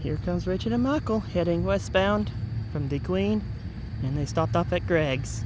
Here comes Richard and Michael heading westbound from DeQueen, and they stopped off at Greg's.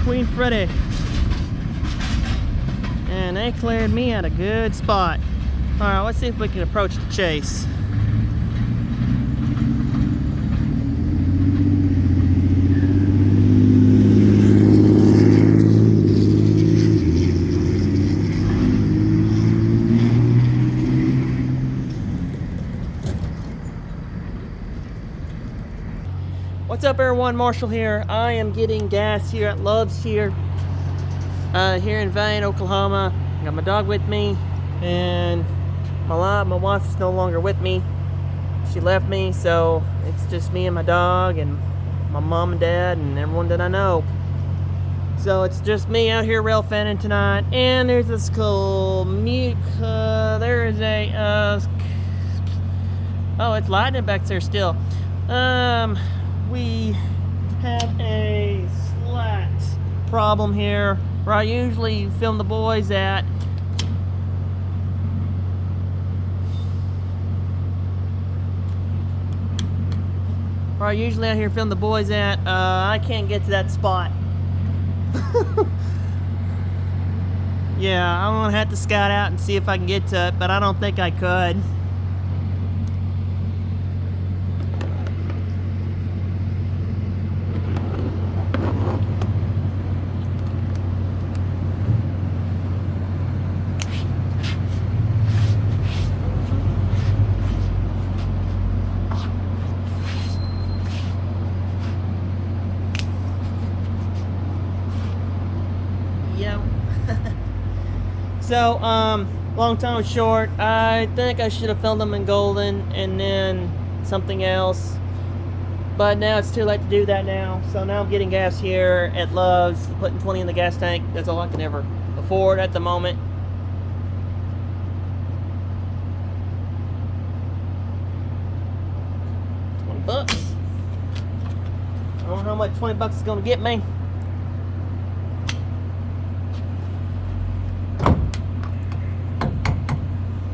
Queen Freddy. And they cleared me at a good spot. Alright, let's see if we can approach the chase. What's up everyone, Marshall here. I am getting gas here at Love's here in Vane, Oklahoma. Got my dog with me, and my wife is no longer with me. She left me, so it's just me and my dog and my mom and dad and everyone that I know. So it's just me out here rail fanning tonight, and there's this cool there is a oh, it's lightning back there still. We have a slat problem here where I usually film the boys at. Where I usually out here film the boys at, I can't get to that spot. Yeah, I'm gonna have to scout out and see if I can get to it, but I don't think I could. So, long time short, I think I should have filmed them in Golden and then something else. But now it's too late to do that now. So now I'm getting gas here at Love's, putting 20 in the gas tank. That's all I can ever afford at the moment. $20. I don't know how much $20 is going to get me.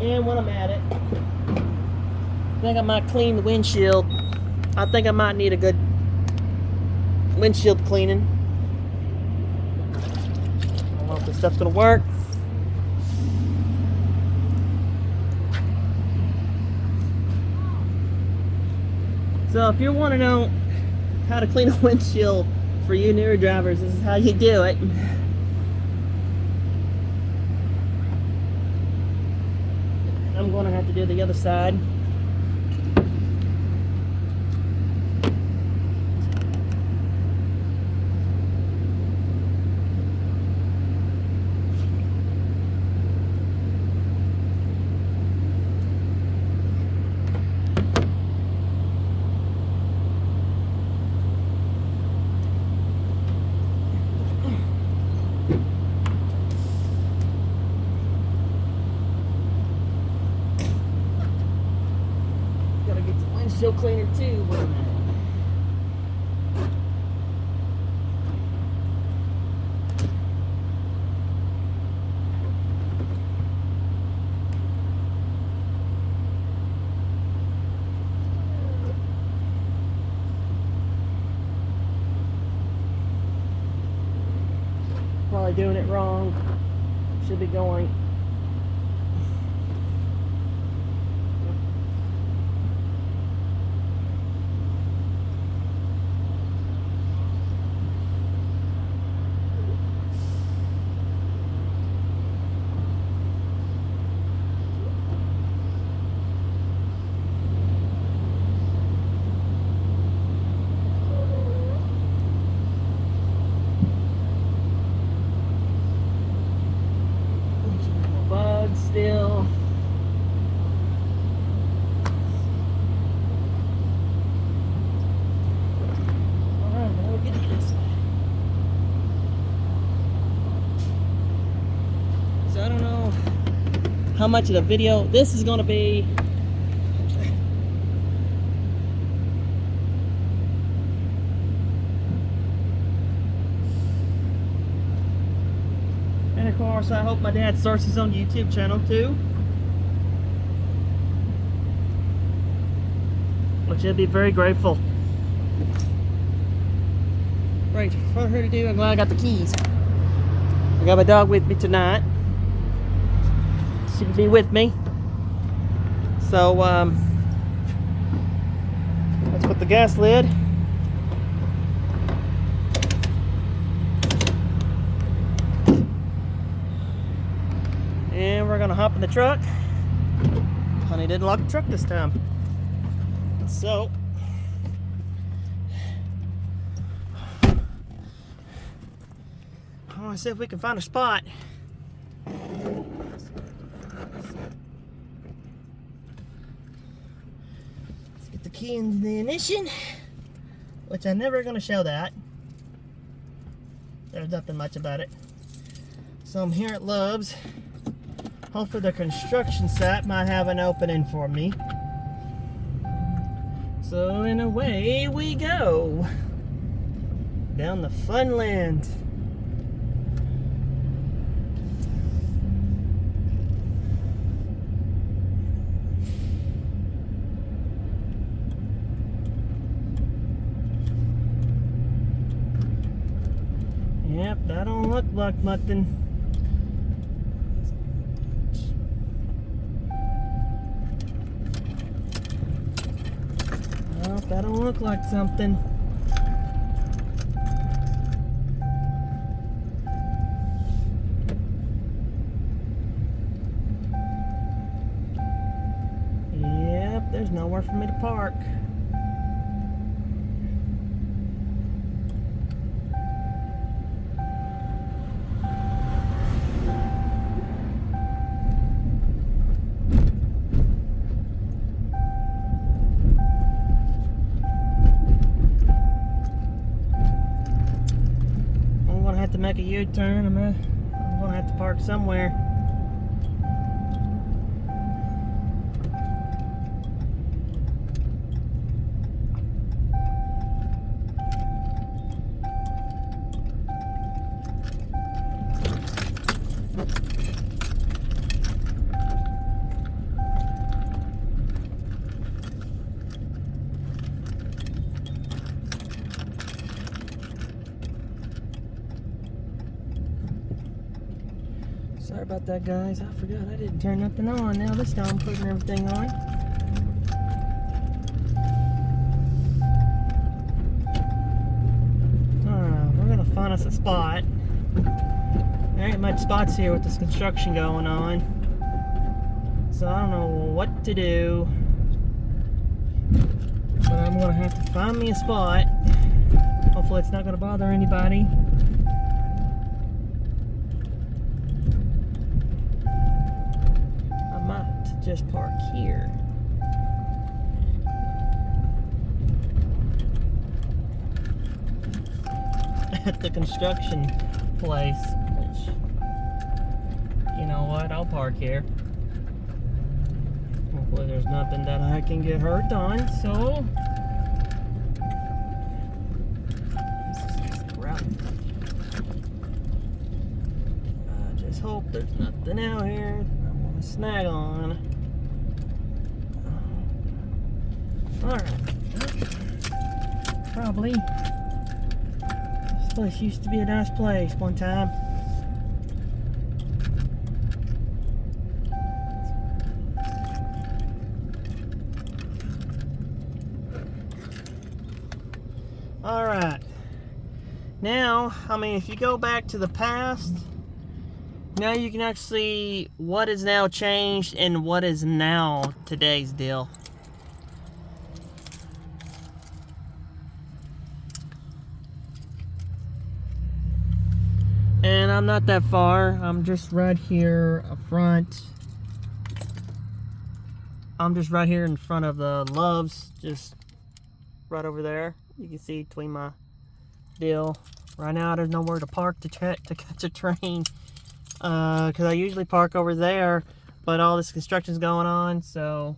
And when I'm at it, I think I might clean the windshield. I think I might need a good windshield cleaning. I don't know if this stuff's gonna work. So if you want to know how to clean a windshield for you newer drivers, this is how you do it. I'm going to have to do the other side. Windshield cleaner too. Wait a minute. Probably doing it wrong. Should be going. Still. Alright, now we'll get to this side. So I don't know how much of the video this is going to be. And of course, I hope my dad starts his own YouTube channel too, which I'd be very grateful. right for her to do. I'm glad I got the keys. I got my dog with me tonight. She'll be with me. So let's put the gas lid. And we're gonna hop in the truck. Honey didn't lock the truck this time. So I want to see if we can find a spot. Let's get the key in the ignition, which I'm never going to show that. There's nothing much about it. So I'm here at Love's. Hopefully the construction site might have an opening for me. So in away we go. Down the fun land. Yep, that don't look like nothing. Nope, that don't look like something. Yep, there's nowhere for me to park. To make a U-turn, I'm gonna have to park somewhere. Sorry about that, guys. I forgot I didn't turn nothing on. Now this time I'm putting everything on. Alright, we're gonna find us a spot. There ain't much spots here with this construction going on. So I don't know what to do. But I'm gonna have to find me a spot. Hopefully it's not gonna bother anybody. Just park here. At the construction place, which, you know what, I'll park here. Hopefully there's nothing that I can get hurt on, so this is route. I just hope there's nothing out here I want to snag on. Alright. Probably. This place used to be a nice place one time. Alright. Now, I mean, if you go back to the past, now you can actually see what is now changed and what is now today's deal. And I'm not that far. I'm just right here up front. I'm just right here in front of the Love's, just right over there. You can see between my deal. Right now there's nowhere to park to catch a train. Because I usually park over there, but all this construction's going on, so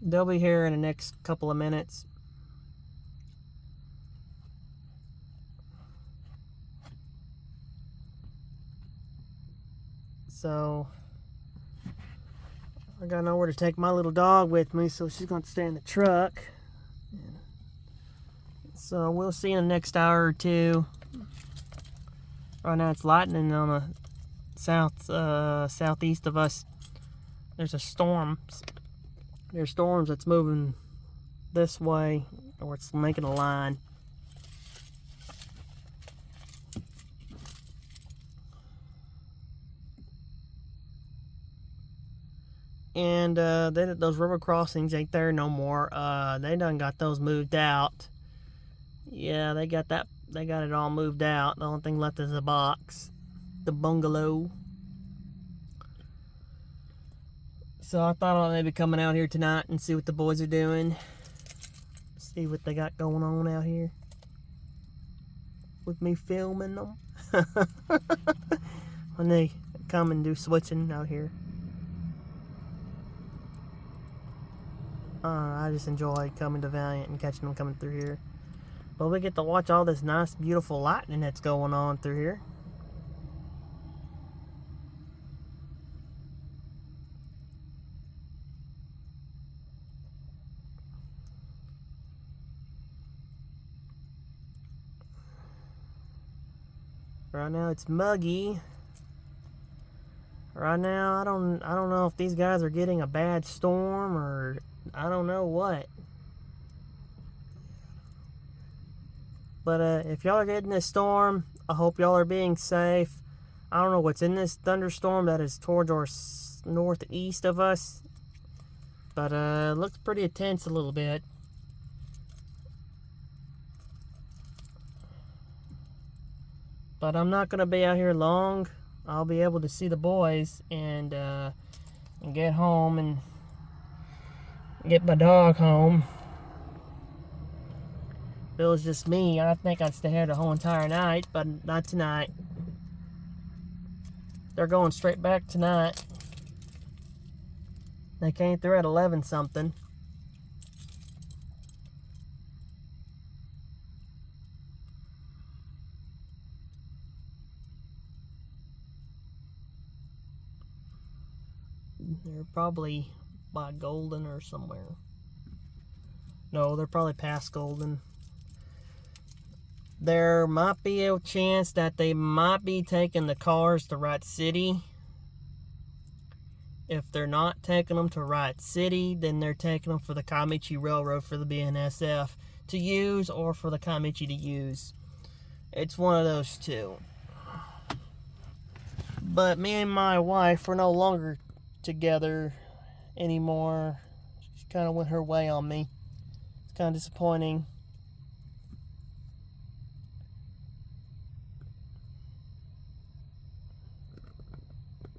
they'll be here in the next couple of minutes. So I got nowhere to take my little dog with me, so she's going to stay in the truck. So we'll see in the next hour or two. Right now it's lightning on the southeast of us. There's a storm. There's storms that's moving this way, or it's making a line. And those river crossings ain't there no more. They done got those moved out. Yeah, they got that. They got it all moved out. The only thing left is a box, the bungalow. So I thought I'd maybe coming out here tonight and see what the boys are doing. See what they got going on out here. With me filming them. When they come and do switching out here. I just enjoy coming to Valiant and catching them coming through here. But we get to watch all this nice, beautiful lightning that's going on through here. Right now it's muggy. Right now I don't know if these guys are getting a bad storm or I don't know what. But if y'all are getting this storm, I hope y'all are being safe. I don't know what's in this thunderstorm that is towards our northeast of us. But it looks pretty intense a little bit. But I'm not going to be out here long. I'll be able to see the boys and get home and get my dog home. If it was just me, I think I'd stay here the whole entire night, but not tonight. They're going straight back tonight. They came through at 11 something. They're probably by Golden or somewhere. No, they're probably past Golden. There might be a chance that they might be taking the cars to Wright City. If they're not taking them to Wright City, then they're taking them for the Kamichi Railroad for the BNSF to use or for the Kamichi to use. It's one of those two. But me and my wife are no longer together anymore. She kind of went her way on me. It's kind of disappointing.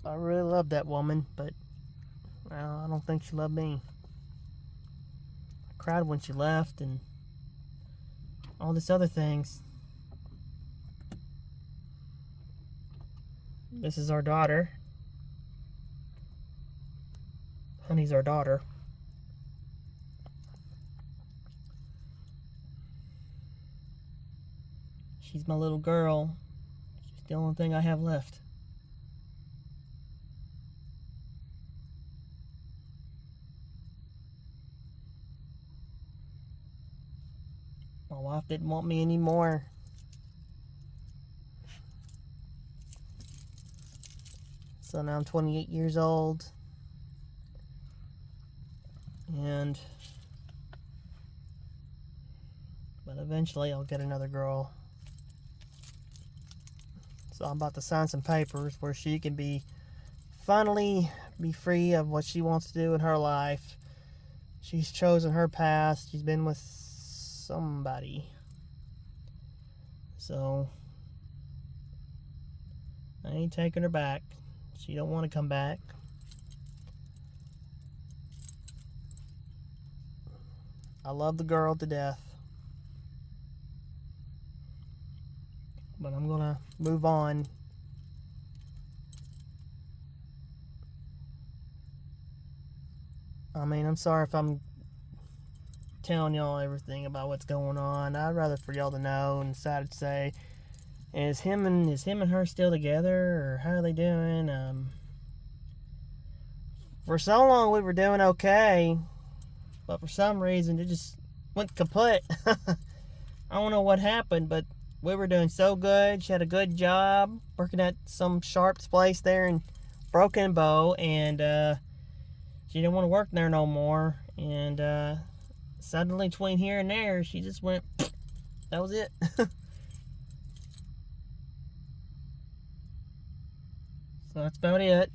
I really loved that woman, but I don't think she loved me. I cried when she left and all these other things. This is our daughter. Honey's our daughter. She's my little girl. She's the only thing I have left. My wife didn't want me anymore. So now I'm 28 years old. But eventually I'll get another girl. So I'm about to sign some papers where she can finally be free of what she wants to do in her life. She's chosen her path. She's been with somebody. So I ain't taking her back. She don't want to come back. I love the girl to death. But I'm gonna move on. I mean, I'm sorry if I'm telling y'all everything about what's going on. I'd rather for y'all to know and decide to say, is him and her still together, or how are they doing? For so long we were doing okay, but for some reason it just went kaput. I don't know what happened, but we were doing so good. She had a good job working at some Sharp's place there in Broken Bow, and she didn't want to work there no more. And suddenly, between here and there, she just went. That was it. So that's about it.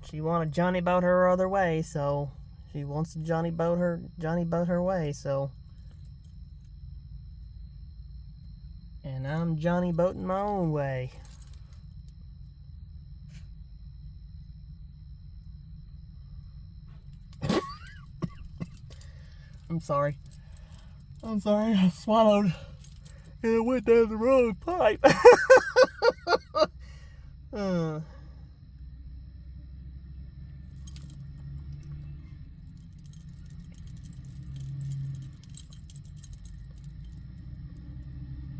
She wanted Johnny boat her other way, so she wants to Johnny boat her way, so. And I'm Johnny boating my own way. I'm sorry, I swallowed and it went down the wrong pipe.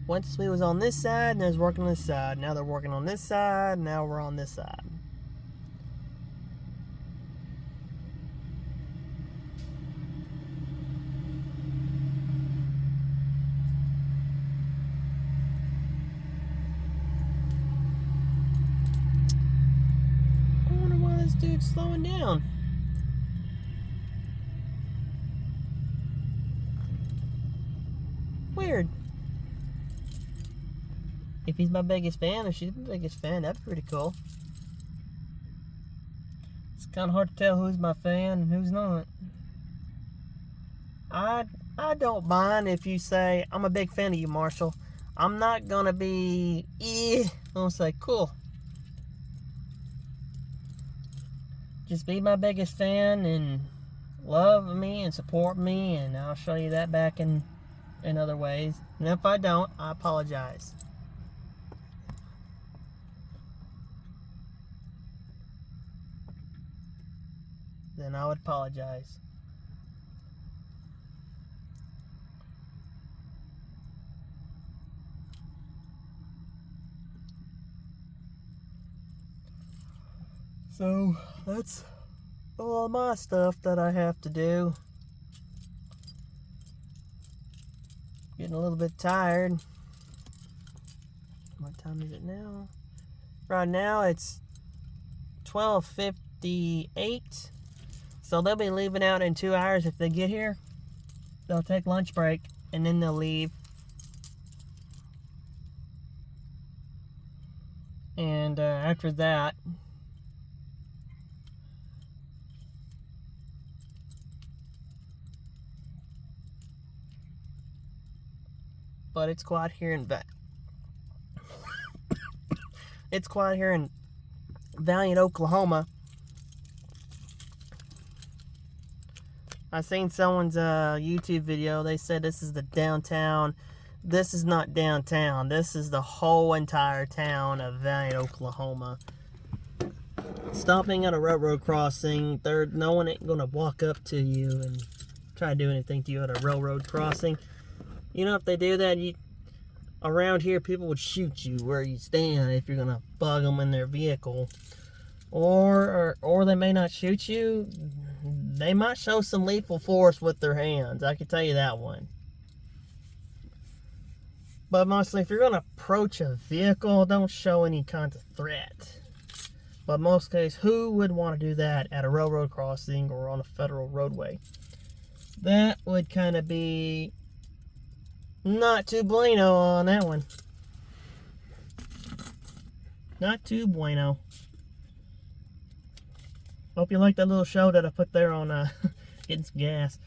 Once we was on this side, and they was working on this side. Now they're working on this side, now we're on this side. I wonder why this dude's slowing down. Weird. If he's my biggest fan, or she's my biggest fan, that's pretty cool. It's kind of hard to tell who's my fan and who's not. I don't mind if you say, I'm a big fan of you, Marshall. I'm not going to be, I'm going to say, cool. Just be my biggest fan and love me and support me, and I'll show you that back in other ways. And if I don't, I apologize. Then I would apologize. So that's all my stuff that I have to do. Getting a little bit tired. What time is it now? Right now it's 12:58. So they'll be leaving out in 2 hours if they get here. They'll take lunch break and then they'll leave. And after that, but it's quiet here in it's quiet here in Valiant, Oklahoma. I seen someone's YouTube video. They said this is the downtown. This is not downtown. This is the whole entire town of Valiant, Oklahoma. Stopping at a railroad crossing, no one ain't gonna walk up to you and try to do anything to you at a railroad crossing. You know, if they do that, around here, people would shoot you where you stand if you're gonna bug them in their vehicle. Or they may not shoot you. They might show some lethal force with their hands. I can tell you that one. But mostly, if you're going to approach a vehicle, don't show any kind of threat. But in most cases, who would want to do that at a railroad crossing or on a federal roadway? That would kind of be not too bueno on that one. Not too bueno. Hope you like that little show that I put there on getting some gas.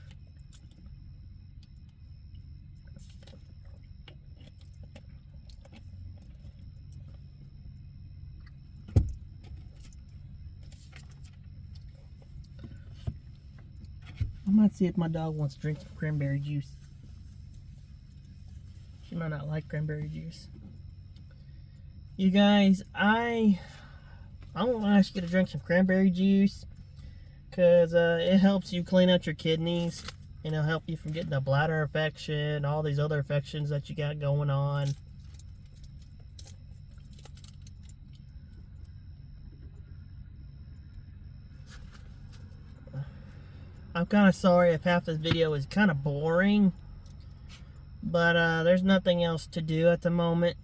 I might see if my dog wants to drink some cranberry juice. She might not like cranberry juice. You guys, I want to ask you to drink some cranberry juice because it helps you clean out your kidneys and it'll help you from getting a bladder infection, all these other infections that you got going on. I'm kind of sorry if half this video is kind of boring, but there's nothing else to do at the moment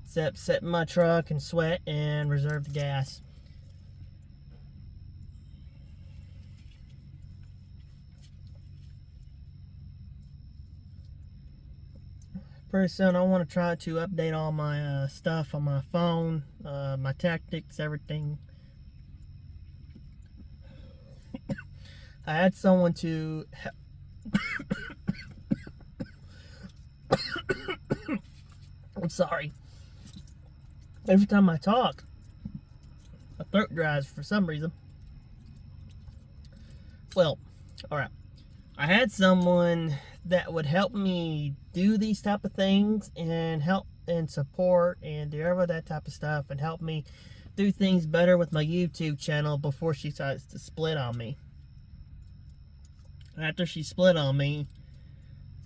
except sit in my truck and sweat and reserve the gas. Pretty soon I want to try to update all my stuff on my phone, my tactics, everything. I had someone to I'm sorry. Every time I talk, my throat dries for some reason. Well, alright. I had someone that would help me do these type of things and help and support and do all that type of stuff and help me do things better with my YouTube channel before she decides to split on me. After she split on me,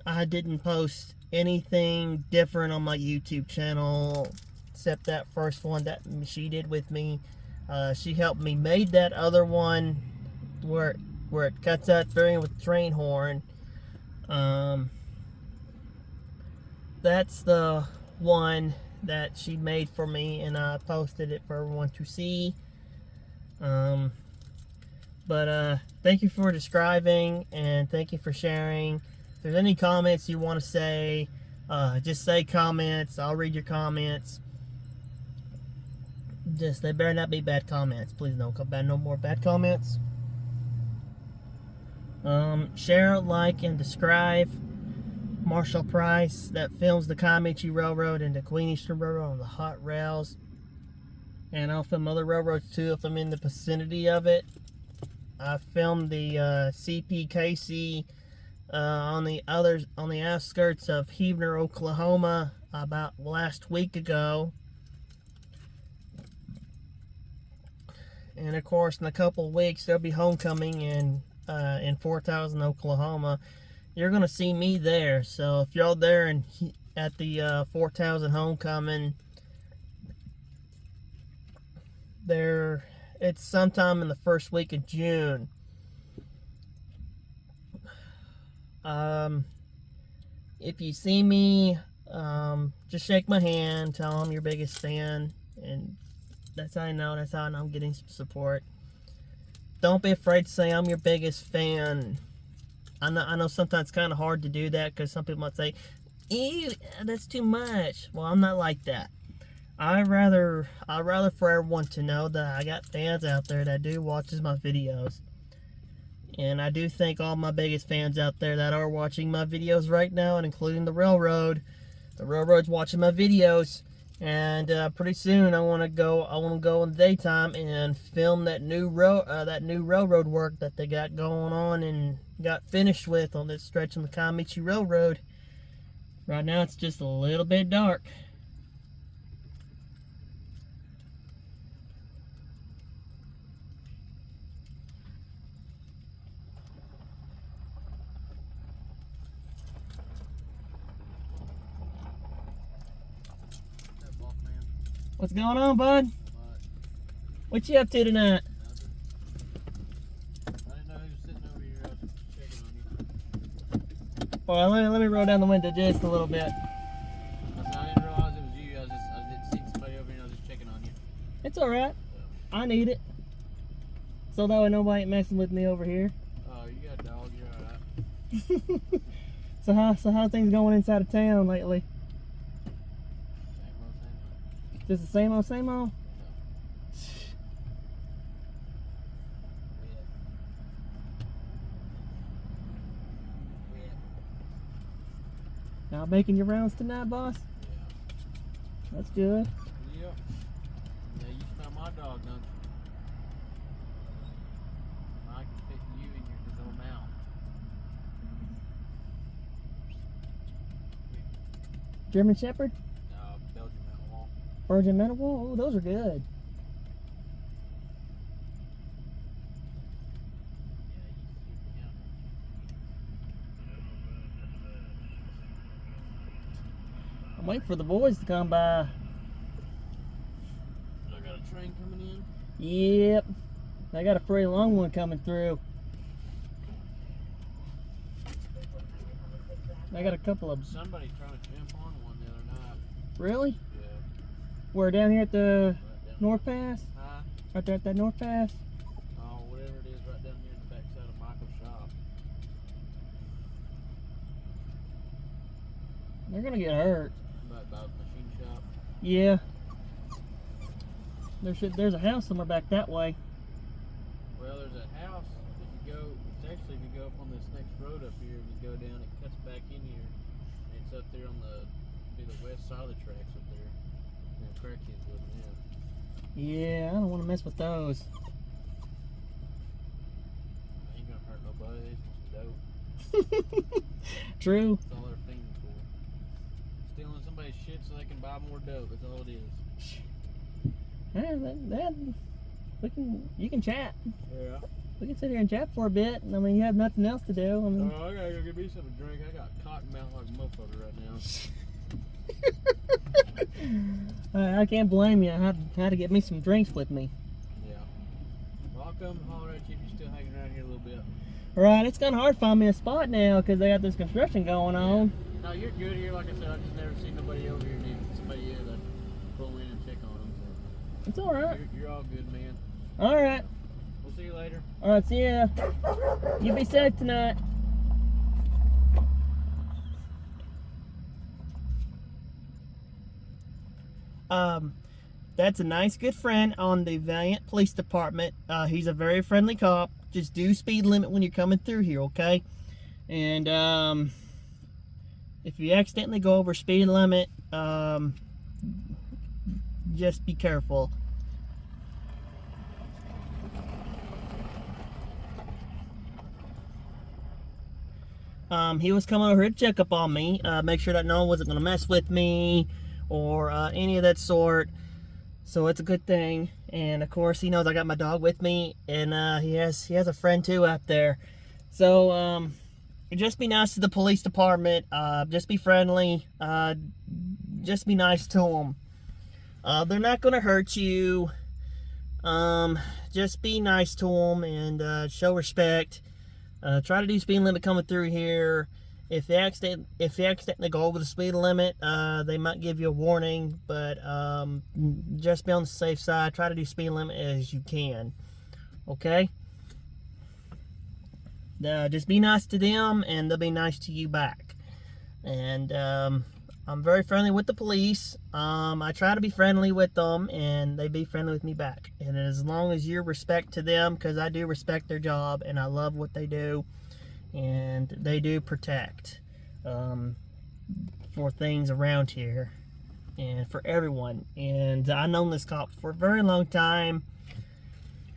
I didn't post anything different on my YouTube channel except that first one that she did with me. She helped me made that other one where it cuts out through with the train horn. That's the one that she made for me, and I posted it for everyone to see. Thank you for describing, and thank you for sharing. If there's any comments you want to say, just say comments. I'll read your comments. They better not be bad comments. Please don't come back. No more bad comments. Share, like, and describe. Marshall Price, that films the Kamichi Railroad and the DeQueen Eastern Railroad on the hot rails. And I'll film other railroads too if I'm in the vicinity of it. I filmed the CPKC on the outskirts of Heavener, Oklahoma about last week ago. And of course, in a couple of weeks, there'll be homecoming in 4,000, Oklahoma. You're gonna see me there. So if you're there and at the 4,000 homecoming, it's sometime in the first week of June. If you see me, just shake my hand, tell I'm your biggest fan, and that's how I know. That's how I know I'm getting some support. Don't be afraid to say I'm your biggest fan. I know sometimes it's kind of hard to do that because some people might say, "Ew, that's too much." Well, I'm not like that. I'd rather for everyone to know that I got fans out there that do watches my videos. And I do thank all my biggest fans out there that are watching my videos right now, and including the railroad. The railroad's watching my videos. And pretty soon I want to go in the daytime and film that new railroad work that they got going on and got finished with on this stretch of the Kamichi Railroad. Right now it's just a little bit dark. What's going on, bud? What you up to tonight? I didn't know who was sitting over here checking on you. Well, let me roll down the window just a little bit. I didn't realize it was you. I didn't see somebody over here and I was just checking on you. It's alright. I need it. So that way nobody ain't messing with me over here. Oh, you got a dog. You're alright. So how things going inside of town lately? Just the same old, same old? Now making your rounds tonight, boss? Yeah. That's good. Yeah. Yeah, you smell my dog, don't you? I can fit you in his little mouth. German Shepherd? Belgian Malinois. Belgian Malinois? Oh, those are good. I'm waiting for the boys to come by. I got a train coming in. Yep. They got a pretty long one coming through. I got a couple of them. Somebody trying to jump on one the other night. Really? Yeah. We're down here at the Right down North Pass? Huh? Right there at that North Pass? Oh, whatever it is, right down here in the backside of Michael's shop. They're gonna get hurt. By the machine shop. Yeah. There's a house somewhere back that way. Well, there's a house. If you go, it's actually if you go up on this next road up here, if you go down, it cuts back in here. And it's up there on the west side of the tracks up there. And the crackheads living in. Yeah, I don't want to mess with those. Ain't gonna hurt nobody. They just dope. True. That's all they're fiending for. Stealing somebody's shit so they can buy more dope. That's all it is. Yeah, you can chat. Yeah. We can sit here and chat for a bit. I mean, you have nothing else to do. I mean, Oh, I gotta go get me something to drink. I got cotton mouth like a motherfucker right now. I can't blame you. I had to get me some drinks with me. Yeah. Well, I'll come holler at you if you're still hanging around here a little bit. Right, it's kind of hard to find me a spot now because they got this construction going on. No, you're good here. Like I said, I just never seen nobody over here. And if somebody is, I'd pull in and check on them. So. It's all right. You're all good, man. All right. We'll see you later. All right, see ya. You be safe tonight. That's a nice good friend on the Valiant Police Department. He's a very friendly cop. Just do speed limit when you're coming through here, okay? And if you accidentally go over speed limit, just be careful. He was coming over here to check up on me, make sure that no one wasn't going to mess with me or any of that sort. So it's a good thing. And of course, he knows I got my dog with me, and he has a friend too out there. So just be nice to the police department. Just be friendly. Just be nice to them. They're not going to hurt you. Just be nice to them and show respect. Try to do speed limit coming through here. If you accidentally go over the speed limit, they might give you a warning, but just be on the safe side. Try to do speed limit as you can. Okay? Just be nice to them, and they'll be nice to you back. And I'm very friendly with the police. I try to be friendly with them, and they be friendly with me back. And as long as you respect to them, because I do respect their job, and I love what they do, and they do protect for things around here, and for everyone. And I've known this cop for a very long time.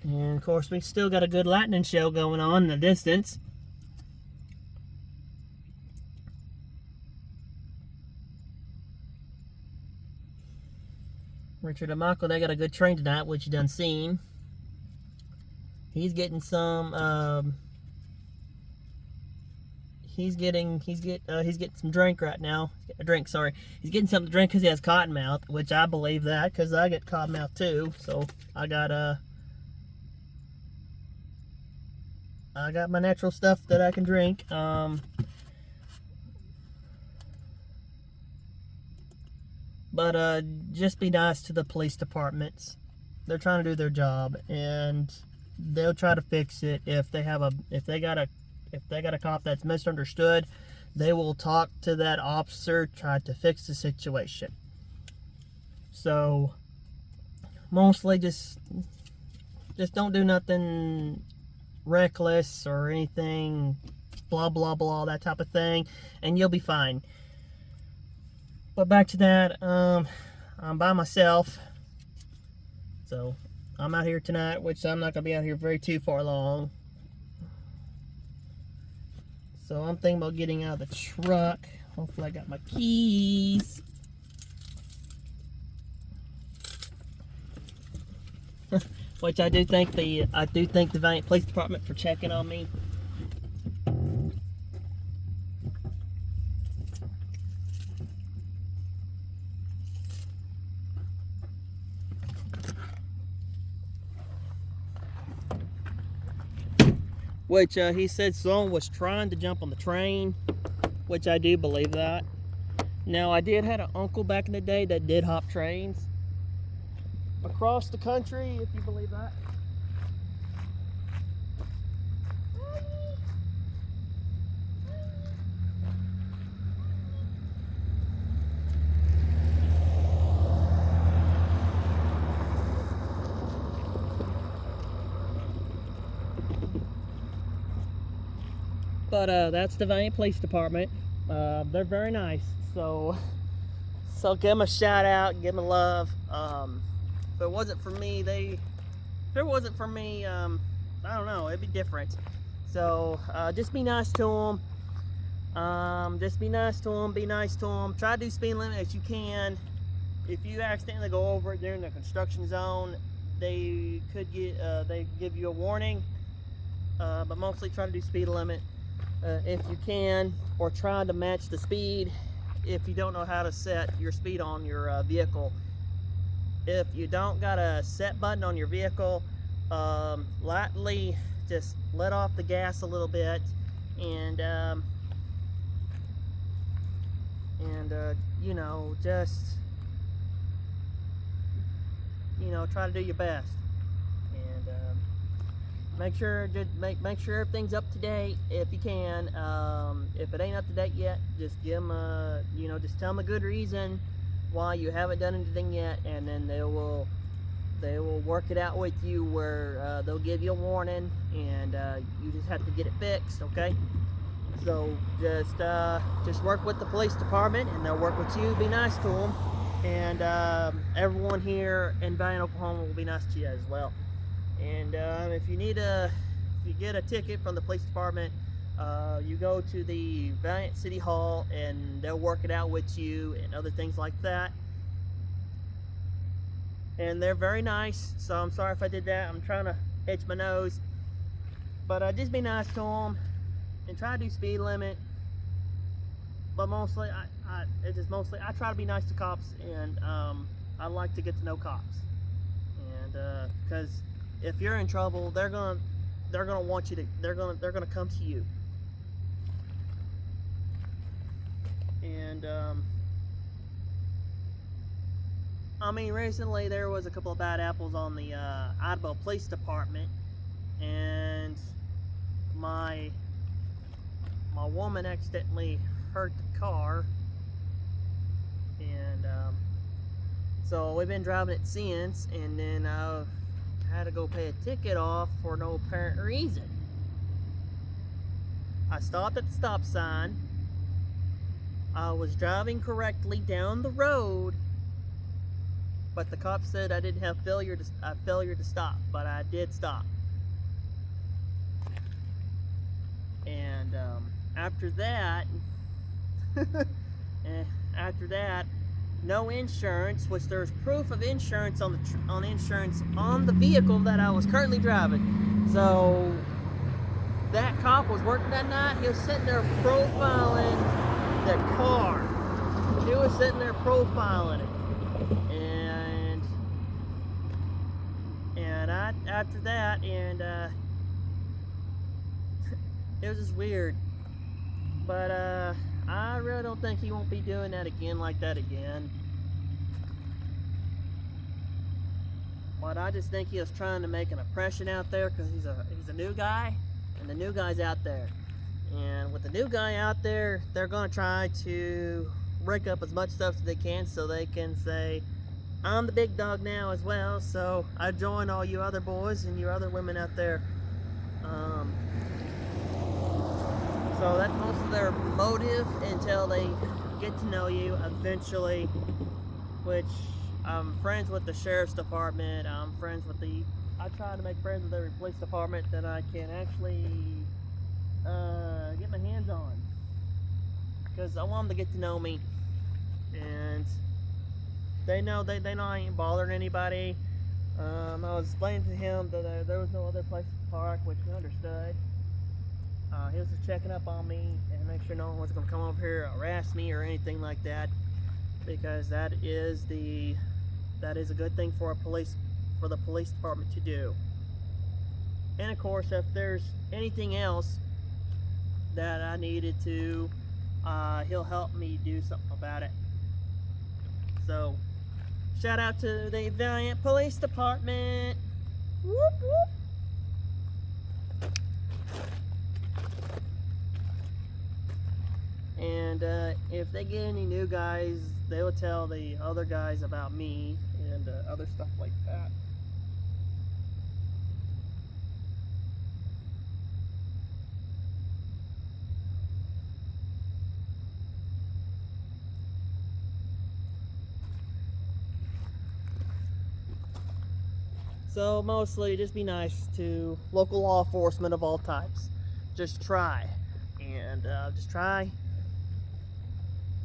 And of course, we still got a good lightning show going on in the distance. Richard and Michael, they got a good train tonight, which you done seen. He's getting some. He's getting some drink right now. A drink, sorry. He's getting something to drink because he has cotton mouth, which I believe that because I get cotton mouth too. So I got my natural stuff that I can drink. But just be nice to the police departments. They're trying to do their job, and they'll try to fix it. If they got a cop that's misunderstood, they will talk to that officer, try to fix the situation. So mostly just don't do nothing reckless or anything blah blah blah, that type of thing, and you'll be fine. But back to that, I'm by myself, so I'm out here tonight, which I'm not gonna be out here very too far long. So I'm thinking about getting out of the truck. Hopefully I got my keys. Which I do thank the Valiant Police Department for checking on me. which he said someone was trying to jump on the train, which I do believe that. Now, I did have an uncle back in the day that did hop trains across the country, if you believe that. But that's the Valiant Police Department. They're very nice. So give them a shout out, give them a love. If it wasn't for me, I don't know, it'd be different. So just be nice to them. Just be nice to them. Be nice to them. Try to do speed limit as you can. If you accidentally go over it during the construction zone, they could they give you a warning. But mostly try to do speed limit if you can, or try to match the speed if you don't know how to set your speed on your vehicle. If you don't got a set button on your vehicle, lightly just let off the gas a little bit, and you know, just try to do your best, and make sure everything's up to date if you can. If it ain't up to date yet, just give them just tell them a good reason why you haven't done anything yet, and then they will work it out with you where they'll give you a warning, and you just have to get it fixed. Okay, so just work with the police department, and they'll work with you. Be nice to them, and everyone here in Valiant, Oklahoma will be nice to you as well. And if you get a ticket from the police department, you go to the Valiant City Hall, and they'll work it out with you and other things like that. And they're very nice, so I'm sorry if I did that. I'm trying to itch my nose, but just be nice to them and try to do speed limit. But mostly, I try to be nice to cops, and I like to get to know cops, and because if you're in trouble, they're gonna want you to. They're gonna come to you. And I mean, recently there was a couple of bad apples on the Idaho Police Department, and my woman accidentally hurt the car, and so we've been driving it since, and then I've had to go pay a ticket off for no apparent reason. I stopped at the stop sign. I was driving correctly down the road, but the cop said I didn't have failure to stop, but I did stop. And after that, no insurance, which there's proof of insurance on the vehicle that I was currently driving. So that cop was working that night. He was sitting there profiling the car. He was sitting there profiling it, and after that, and it was just weird. But I really don't think he won't be doing that again like that again. But I just think he was trying to make an impression out there, because he's a new guy, and the new guy's out there. And with the new guy out there, they're going to try to rake up as much stuff as they can, so they can say, I'm the big dog now as well. So I join all you other boys and you other women out there. So that's most of their motive until they get to know you eventually, which I'm friends with the sheriff's department. I try to make friends with every police department that I can actually get my hands on, because I want them to get to know me, and they know I ain't bothering anybody. I was explaining to him that there was no other place to park, which he understood. He was just checking up on me and make sure no one was going to come over here or harass me or anything like that, because that is a good thing for the police department to do. And of course, if there's anything else that I needed to, he'll help me do something about it. So, shout out to the Valiant Police Department. Whoop, whoop. And if they get any new guys, they will tell the other guys about me and other stuff like that. So mostly just be nice to local law enforcement of all types. Just try. And just try,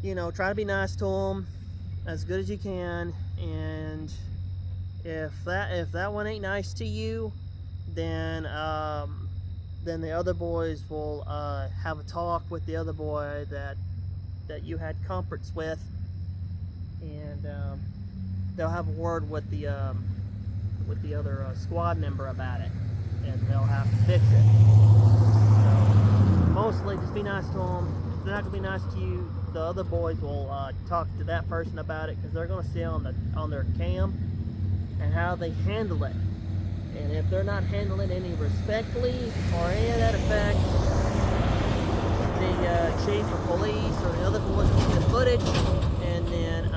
you know, try to be nice to them as good as you can. And if that one ain't nice to you, then the other boys will have a talk with the other boy that you had comforts with, and they'll have a word with the other squad member about it, and they'll have to fix it. So mostly just be nice to them. If they're not gonna be nice to you, the other boys will talk to that person about it, because they're gonna see on their cam and how they handle it. And if they're not handling any respectfully or any of that effect, the chief of police or the other boys will see the footage, and then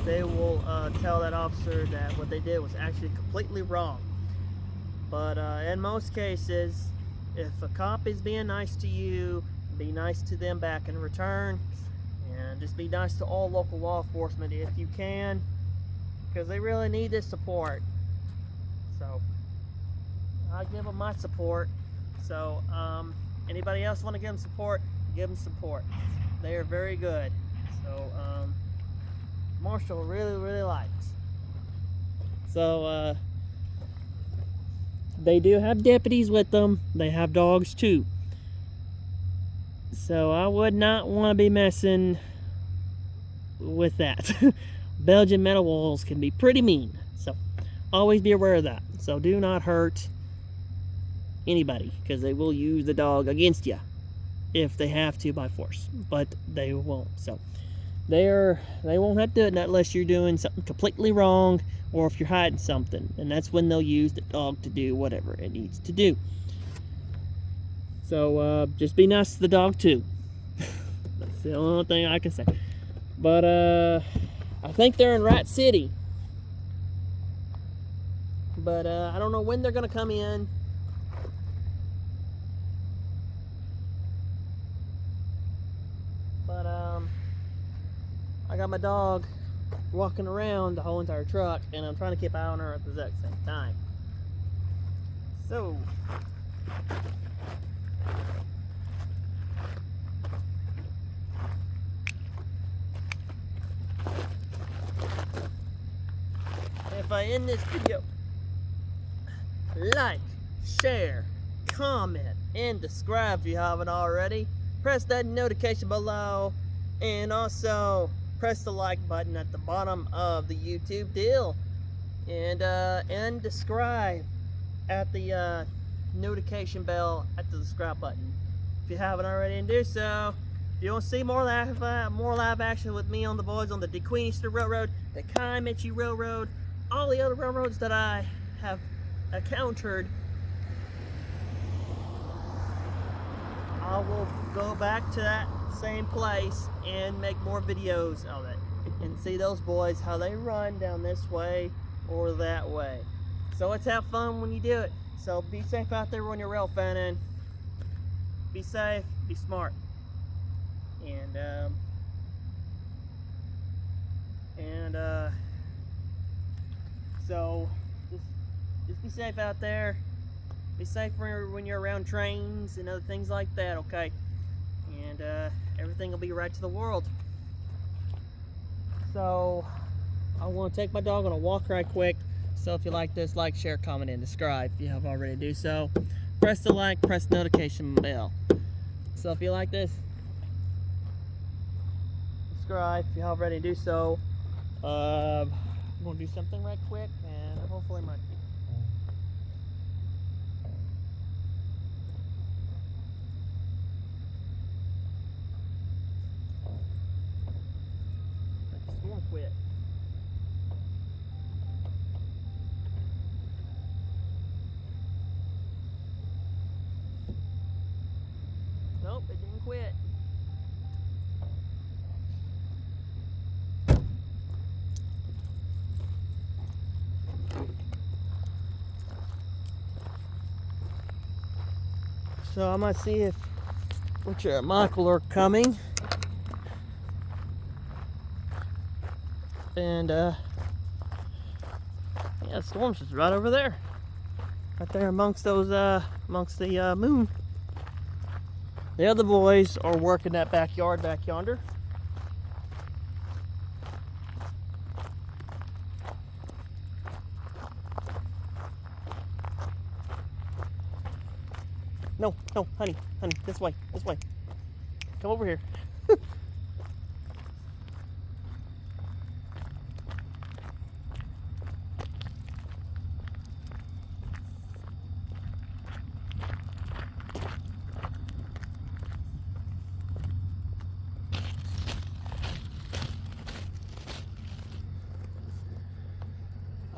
they will tell that officer that what they did was actually completely wrong. But in most cases, if a cop is being nice to you, be nice to them back in return, and just be nice to all local law enforcement if you can, because they really need this support. So I give them my support. So anybody else want to give them support, give them support. They are very good. So Marshall really likes. So they do have deputies with them. They have dogs too. So I would not want to be messing with that. Belgian metal walls can be pretty mean. So always be aware of that. So do not hurt anybody, because they will use the dog against you if they have to by force, but they won't. So they won't have to do it unless you're doing something completely wrong, or if you're hiding something, and that's when they'll use the dog to do whatever it needs to do. So just be nice to the dog too. That's the only thing I can say. But I think they're in Rat City, but I don't know when they're gonna come in. But I got my dog walking around the whole entire truck, and I'm trying to keep an eye on her at the exact same time. So if I end this video, like, share, comment, and subscribe if you haven't already. Press that notification below, and also press the like button at the bottom of the YouTube deal, and subscribe at the notification bell at the subscribe button if you haven't already, and do so. If you want to see more live action with me on the boys on the DeQueen Railroad, the Kaimechi Railroad, all the other railroads that I have encountered, I will go back to that same place and make more videos of it, and see those boys how they run down this way or that way. So let's have fun when you do it. So be safe out there when you're rail fanning. Be safe, be smart, and so just be safe out there. Be safe when you're around trains and other things like that, okay? And everything will be right to the world. So I want to take my dog on a walk right quick. So if you like this, like, share, comment, and subscribe if you have already do so. Press the like, press the notification bell. So if you like this, subscribe if you have already do so. I'm going to do something right quick, and hopefully my and quit. So I'm gonna see if Richard and Michael are coming. And yeah, the storm's just right over there. Right there amongst those amongst the moon. The other boys are working that backyard back yonder. No, no, honey, this way, this way. Come over here.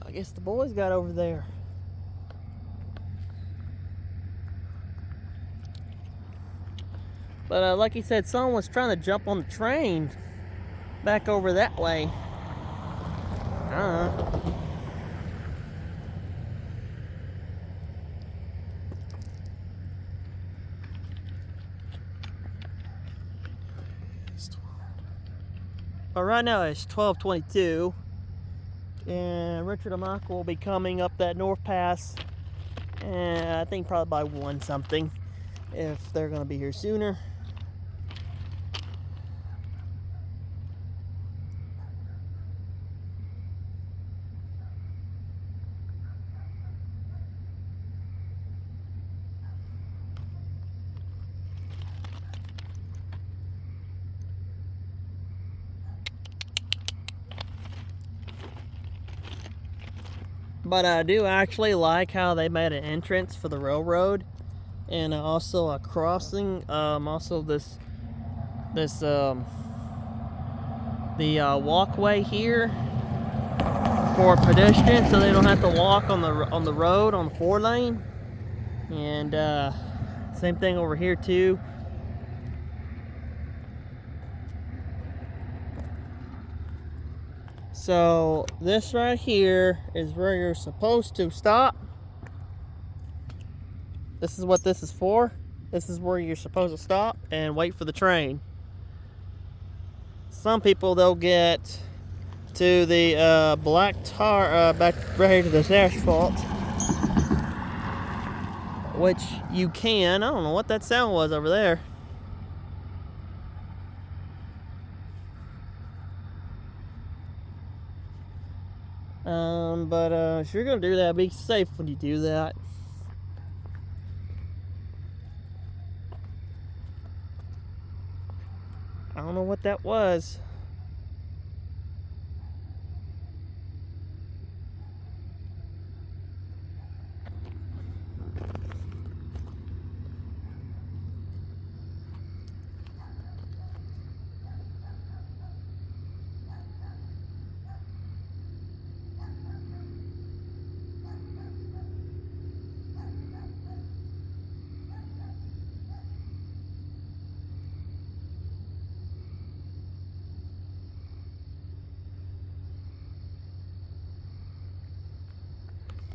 I guess the boys got over there. But like he said, someone was trying to jump on the train back over that way. But right now it's 12:22, and Richard and Michael will be coming up that North Pass, and I think probably by 1 something, if they're going to be here sooner. But I do actually like how they made an entrance for the railroad, and also a crossing. Also the walkway here for pedestrians, so they don't have to walk on the road on the 4-lane. And same thing over here too. So this right here is where you're supposed to stop. This is what this is for. This is where you're supposed to stop and wait for the train. Some people, they'll get to the black tar back right here to this asphalt, which you can. I don't know what that sound was over there. But if you're gonna do that, be safe when you do that. I don't know what that was.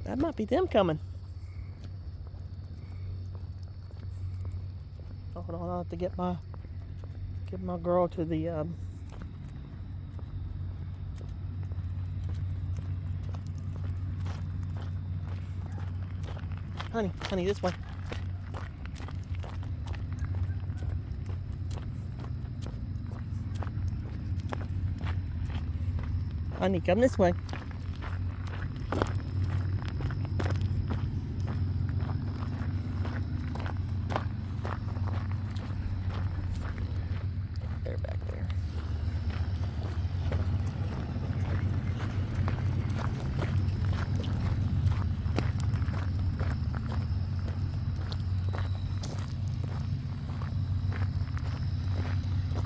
That might be them coming. Hold on, I'll have to get my girl to the honey, this way. Honey, come this way. They're back there.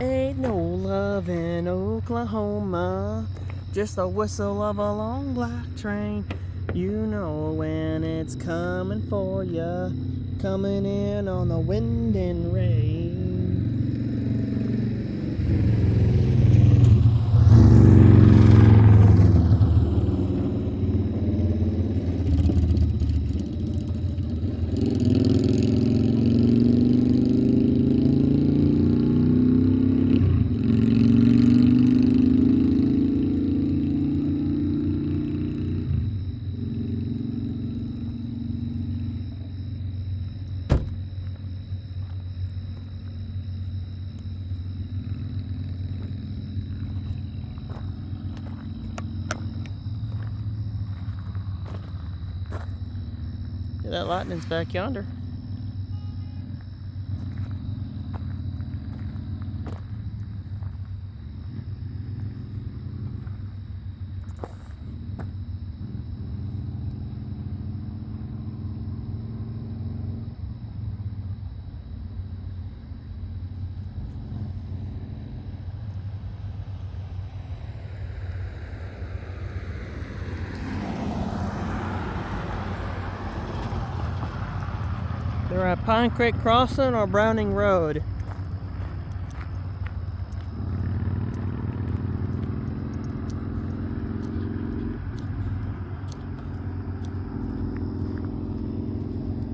Ain't no love in Oklahoma, just the whistle of a long black train. You know when it's coming for ya, coming in on the wind and rain. That lightning's back yonder. They're at Pine Creek Crossing or Browning Road.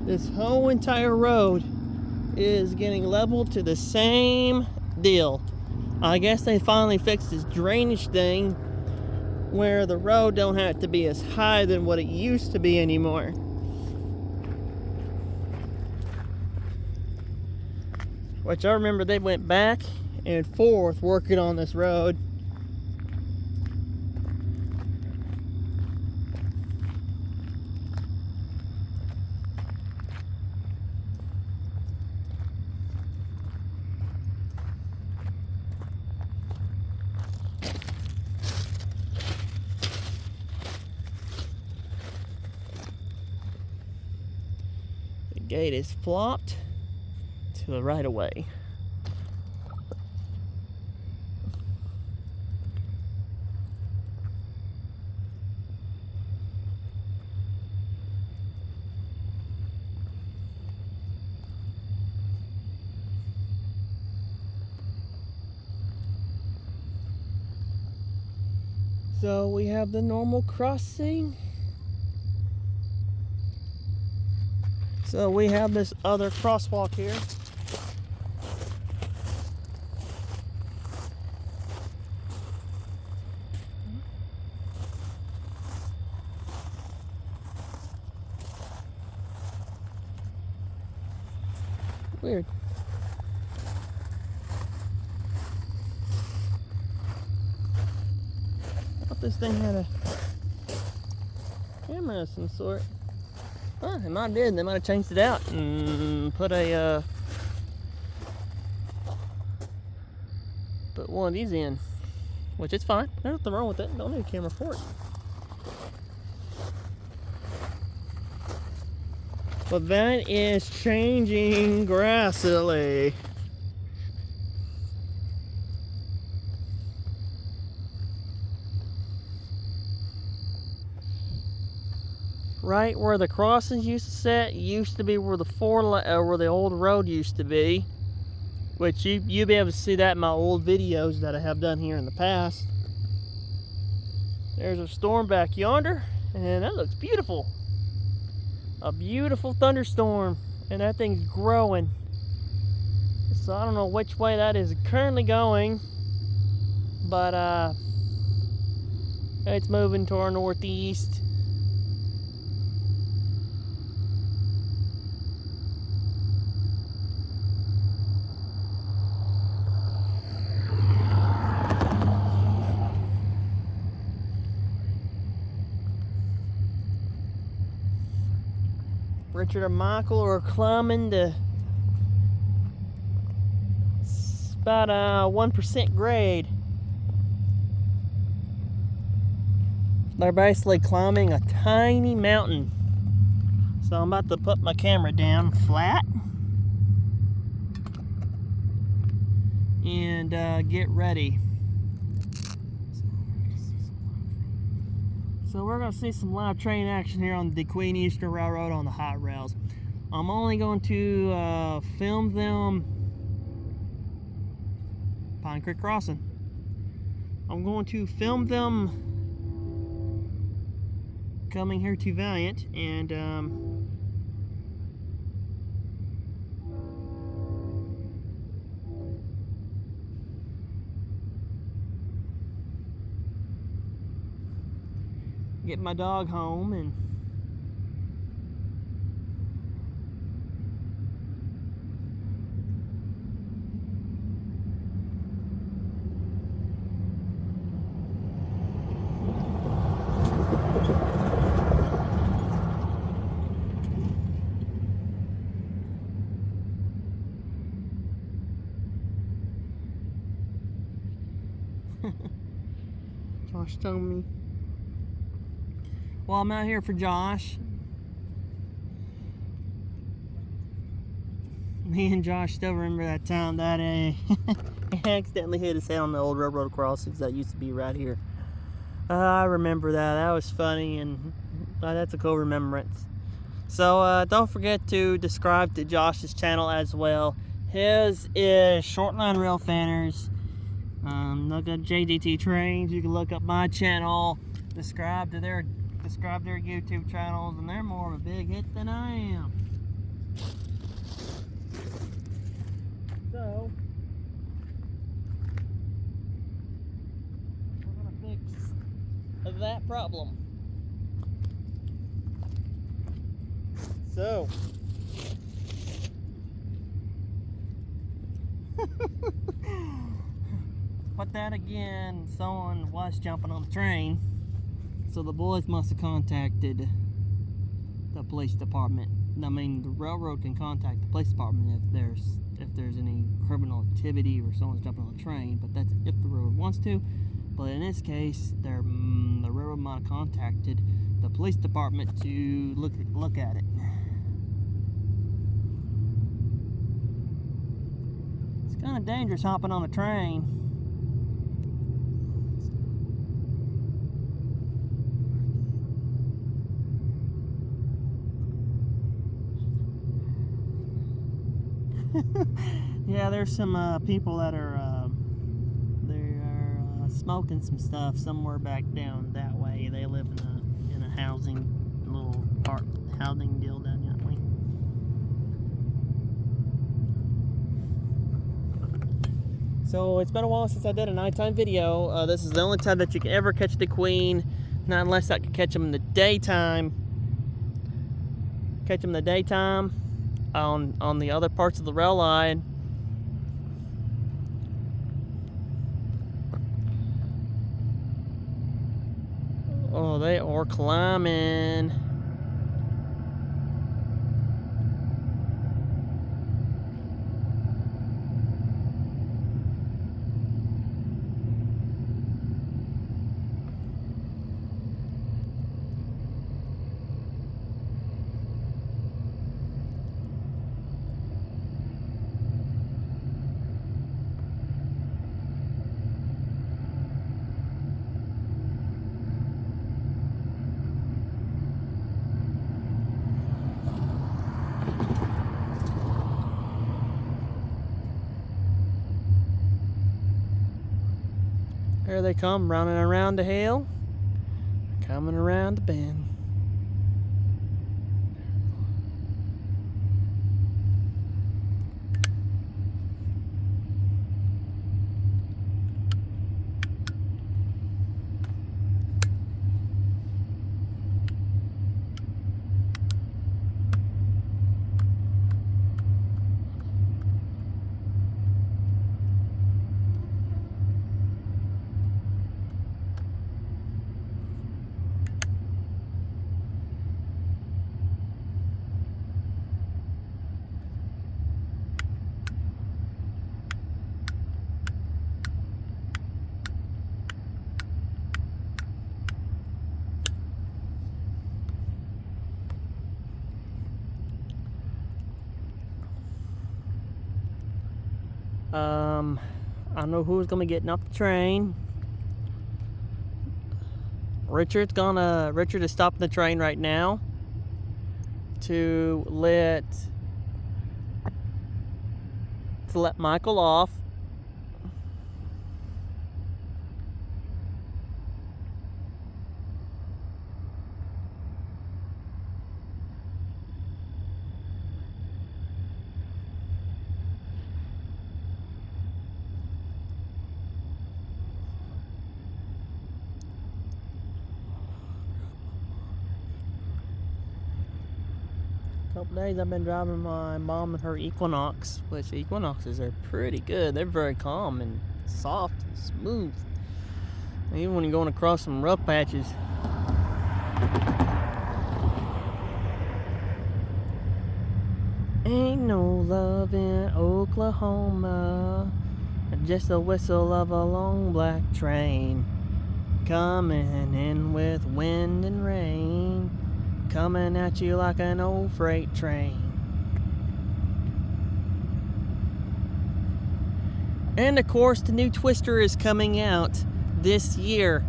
This whole entire road is getting leveled to the same deal. I guess they finally fixed this drainage thing where the road don't have to be as high than what it used to be anymore. Which I remember they went back and forth working on this road. The gate is flopped to the right of way. So we have the normal crossing. So we have this other crosswalk here. Weird. I thought this thing had a camera of some sort. Huh, it might have did. They might have changed it out and put a put one of these in, which is fine. There's nothing wrong with it. Don't need a camera for it. But that is changing grassily. Right where the crossings used to sit used to be where the where the old road used to be, which you'll be able to see that in my old videos that I have done here in the past. There's a storm back yonder, and that looks beautiful. A beautiful thunderstorm, and that thing's growing. So I don't know which way that is currently going, but it's moving to our northeast. Richard and Michael are climbing to about 1% grade. They're basically climbing a tiny mountain. So I'm about to put my camera down flat and get ready. So we're going to see some live train action here on the DeQueen Eastern Railroad on the hot rails. I'm only going to film them Pine Creek Crossing. I'm going to film them coming here to Valiant, and get my dog home and Josh told me. Well, I'm out here for Josh. Me and Josh still remember that time that he accidentally hit his head on the old railroad crossings that used to be right here. I remember that. That was funny, and that's a cool remembrance. So don't forget to subscribe to Josh's channel as well. His is Shortline Rail Fanners. Look up JGT Trains. You can look up my channel. Subscribe to their YouTube channels, and they're more of a big hit than I am. So we're gonna fix that problem. So but then again, someone was jumping on the train, so the boys must have contacted the police department. I mean, the railroad can contact the police department if there's any criminal activity or someone's jumping on the train, but that's if the railroad wants to. But in this case, the railroad might have contacted the police department to look at it. It's kind of dangerous hopping on a train. Yeah, there's some people that are smoking some stuff somewhere back down that way. They live in a housing deal down that way. So it's been a while since I did a nighttime video. This is the only time that you can ever catch the DeQueen, not unless I can catch them in the daytime. Catch them in the daytime on the other parts of the rail line. Oh, they are climbing. Here they come, running around the hill, coming around the bend. I know who's gonna be getting off the train. Richard is stopping the train right now to let Michael off. couple days I've been driving my mom and her Equinox, which Equinoxes are pretty good. They're very calm and soft and smooth. Even when you're going across some rough patches. Ain't no love in Oklahoma, just the whistle of a long black train, coming in with wind and rain, coming at you like an old freight train. And of course, the new Twister is coming out this year.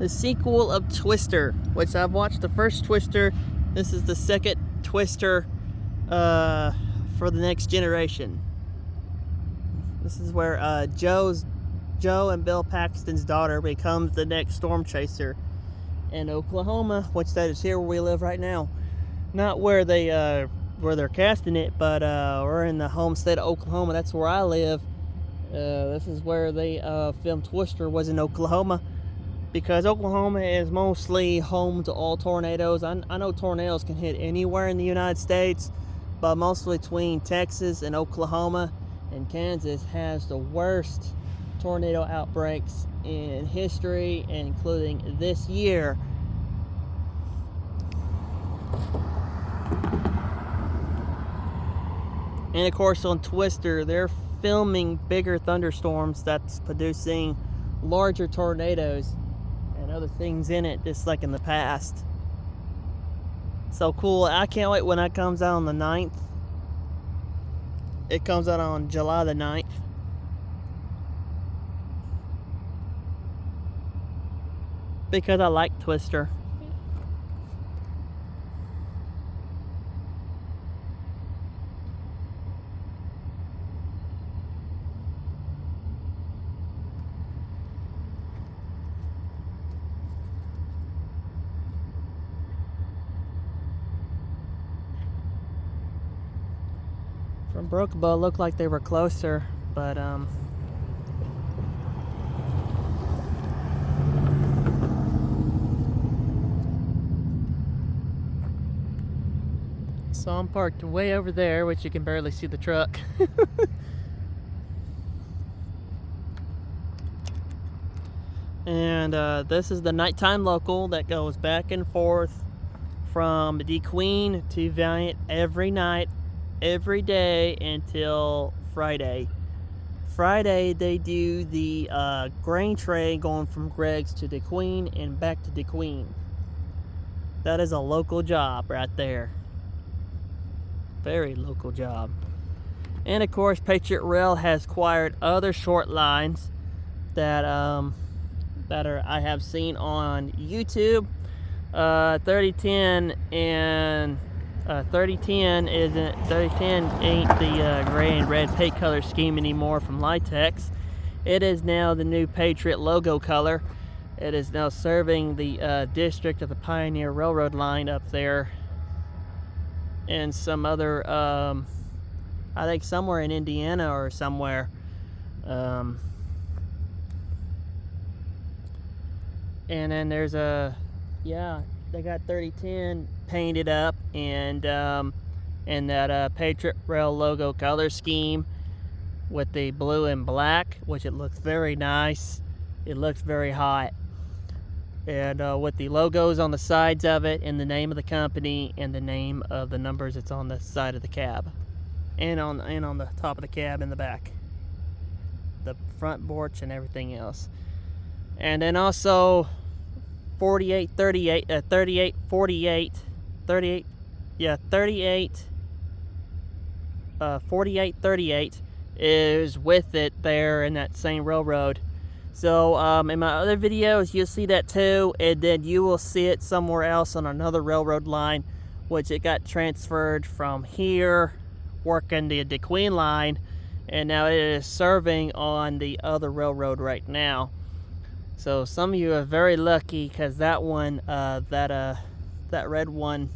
The sequel of Twister, which I've watched the first Twister. This is the second Twister for the next generation. This is where Joe and Bill Paxton's daughter becomes the next storm chaser in Oklahoma, which that is here where we live right now. Not where they're casting it, but we're in the home state of Oklahoma. That's where I live. This is where they filmed Twister, was in Oklahoma, because Oklahoma is mostly home to all tornadoes. I know tornadoes can hit anywhere in the United States, but mostly between Texas and Oklahoma and Kansas has the worst tornado outbreaks in history, including this year. And of course on Twister, they're filming bigger thunderstorms that's producing larger tornadoes and other things in it, just like in the past. So cool. I can't wait when that comes out on the 9th. It comes out on July the 9th. Because I like Twister. From Brookable, it looked like they were closer, but so I'm parked way over there, which you can barely see the truck. And this is the nighttime local that goes back and forth from DeQueen to Valiant every night, every day until Friday. Friday they do the grain train going from Greg's to DeQueen and back to DeQueen. That is a local job right there. Very local job. And of course, Patriot Rail has acquired other short lines that I have seen on YouTube. 3010 and 3010 ain't the gray and red paint color scheme anymore from Litex. It is now the new Patriot logo color. It is now serving the district of the Pioneer Railroad line up there, and some other I think somewhere in Indiana or somewhere. And then there's they got 3010 painted up, and that Patriot Rail logo color scheme with the blue and black, which it looks very nice. It looks very hot. And with the logos on the sides of it, and the name of the company, and the name of the numbers that's on the side of the cab, and on the top of the cab in the back, the front porch and everything else. And then also 4838 4838 is with it there in that same railroad. So in my other videos you'll see that too, and then you will see it somewhere else on another railroad line, which it got transferred from here, working the DeQueen line, and now it is serving on the other railroad right now. So some of you are very lucky, because that one, that red one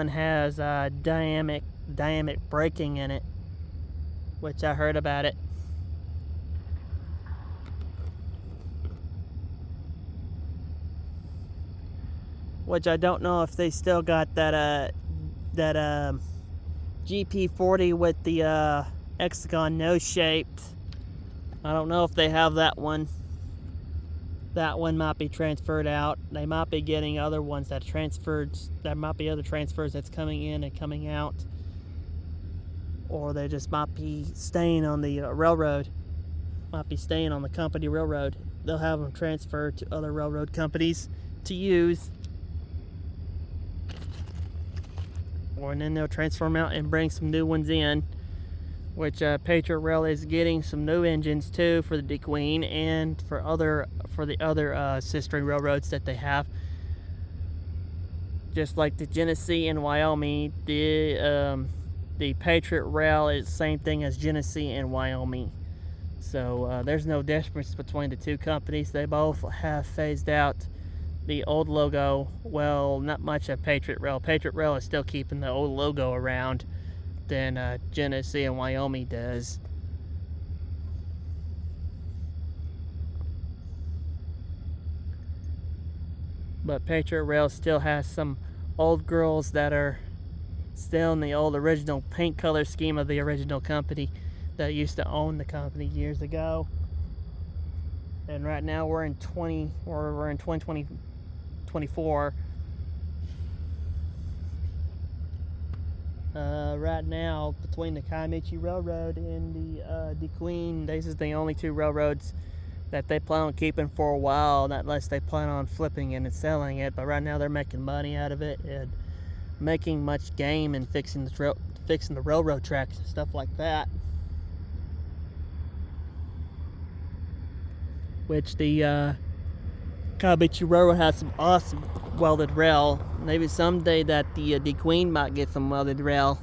has dynamic braking in it, which I heard about it. which I don't know if they still got that GP40 with the hexagon nose shaped. I don't know if they have that one. That one might be transferred out. They might be getting other ones that transferred. There might be other transfers that's coming in and coming out, or they just might be staying on the railroad. Might be staying on the company railroad. They'll have them transferred to other railroad companies to use, or then they'll transfer them out and bring some new ones in. Which Patriot Rail is getting some new engines too for the DeQueen and for the other sister railroads that they have. Just like the Genesee and Wyoming, the Patriot Rail is the same thing as Genesee and Wyoming. So there's no difference between the two companies. They both have phased out the old logo. Well, not much of Patriot Rail. Patriot Rail is still keeping the old logo around than Genesee and Wyoming does. But Patriot Rail still has some old girls that are still in the old original paint color scheme of the original company that used to own the company years ago. And right now we're in 2024. Right now, between the Kiamichi Railroad and the DeQueen, this is the only two railroads that they plan on keeping for a while, not unless they plan on flipping it and selling it. But right now they're making money out of it and making much game and fixing the railroad tracks and stuff like that. Which the Kiamichi Railroad has some awesome welded rail. Maybe someday that the DeQueen might get some welded rail,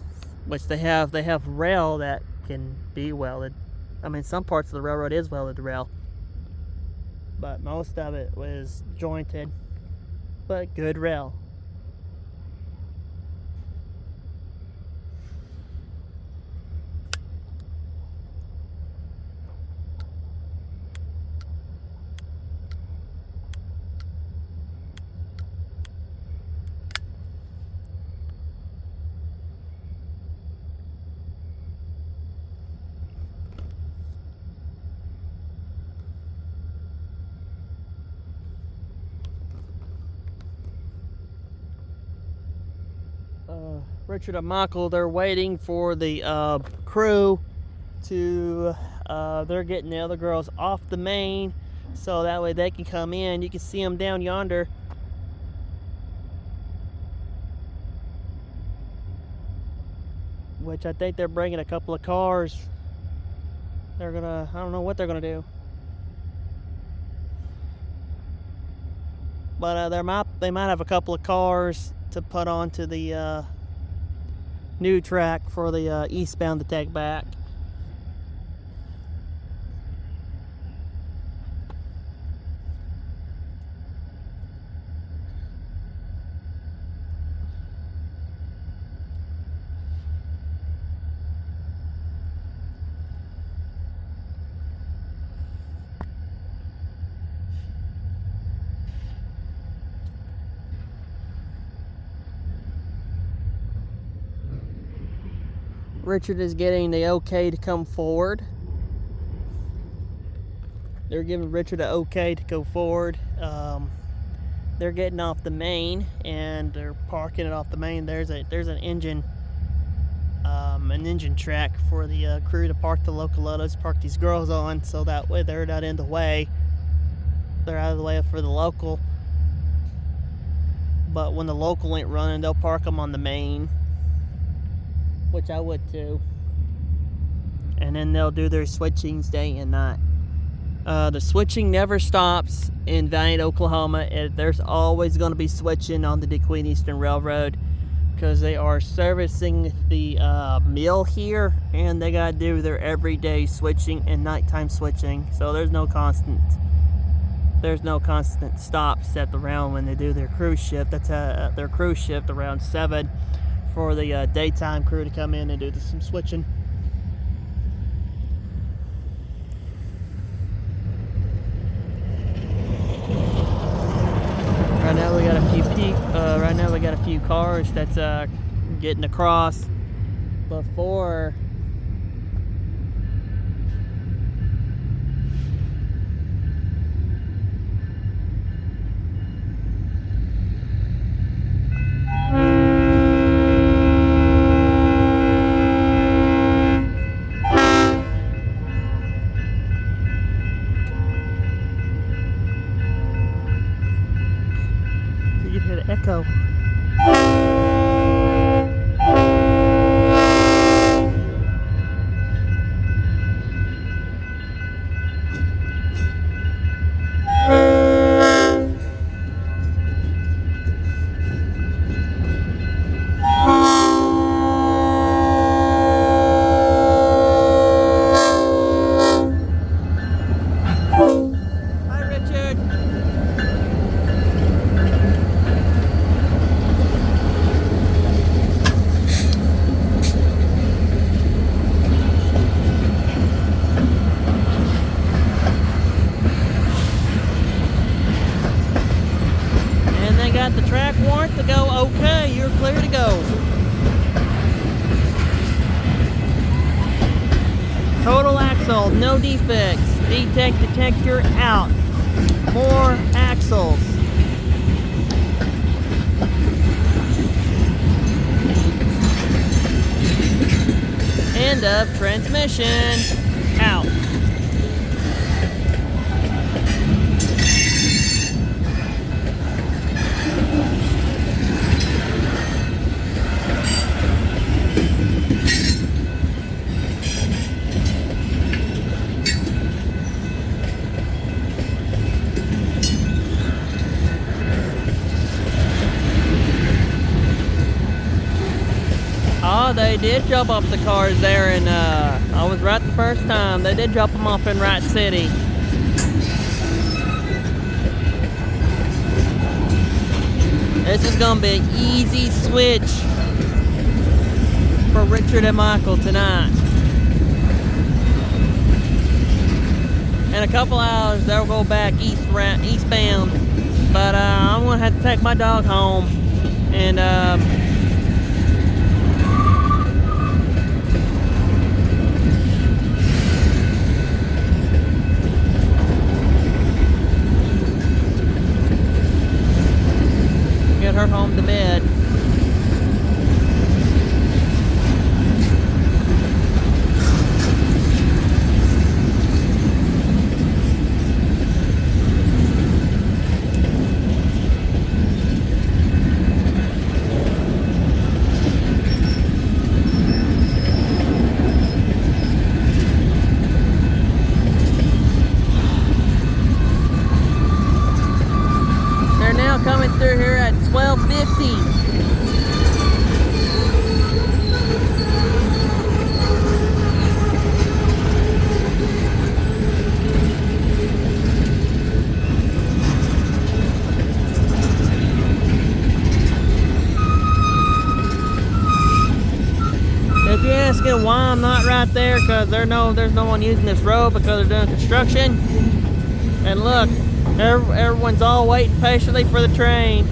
which they have. They have rail that can be welded. I mean, some parts of the railroad is welded rail, but most of it was jointed, but good rail. Richard and Michael, they're waiting for the crew to, they're getting the other girls off the main so that way they can come in. You can see them down yonder. Which I think they're bringing a couple of cars. They're gonna, I don't know what they're gonna do. But they might have a couple of cars to put onto the new track for the eastbound to take back. Richard is getting the okay to come forward. They're giving Richard an okay to go forward. They're getting off the main and they're parking it off the main. There's an engine track for the crew to park the locomotives, park these girls on, so that way they're not in the way. They're out of the way for the local. But when the local ain't running, they'll park them on the main, which I would too. And then they'll do their switchings day and night. The switching never stops in Valiant, Oklahoma. There's always going to be switching on the DeQueen Eastern Railroad because they are servicing the mill here, and they got to do their everyday switching and nighttime switching. So there's no constant stops at the round when they do their cruise shift. That's their cruise shift around 7 for the daytime crew to come in and do some switching. Right now we got a few people. Right now we got a few cars that's getting across before you can hear the echo. Hi, Richard. And they got the track warrant to go. Okay, you're clear to go. Total axle, no defects. Detect detector out. More axles. End of transmission. Out. Oh, they did jump off the cars there, and I was right the first time. They did drop them off in Wright City. This is gonna be an easy switch for Richard and Michael tonight. In a couple hours, they'll go back eastbound, but I'm gonna have to take my dog home, and get her home to bed. They're now coming through here at 12:50. If you're asking why I'm not right there, because there's no one using this road because they're doing construction. And look, everyone's all waiting patiently for the train.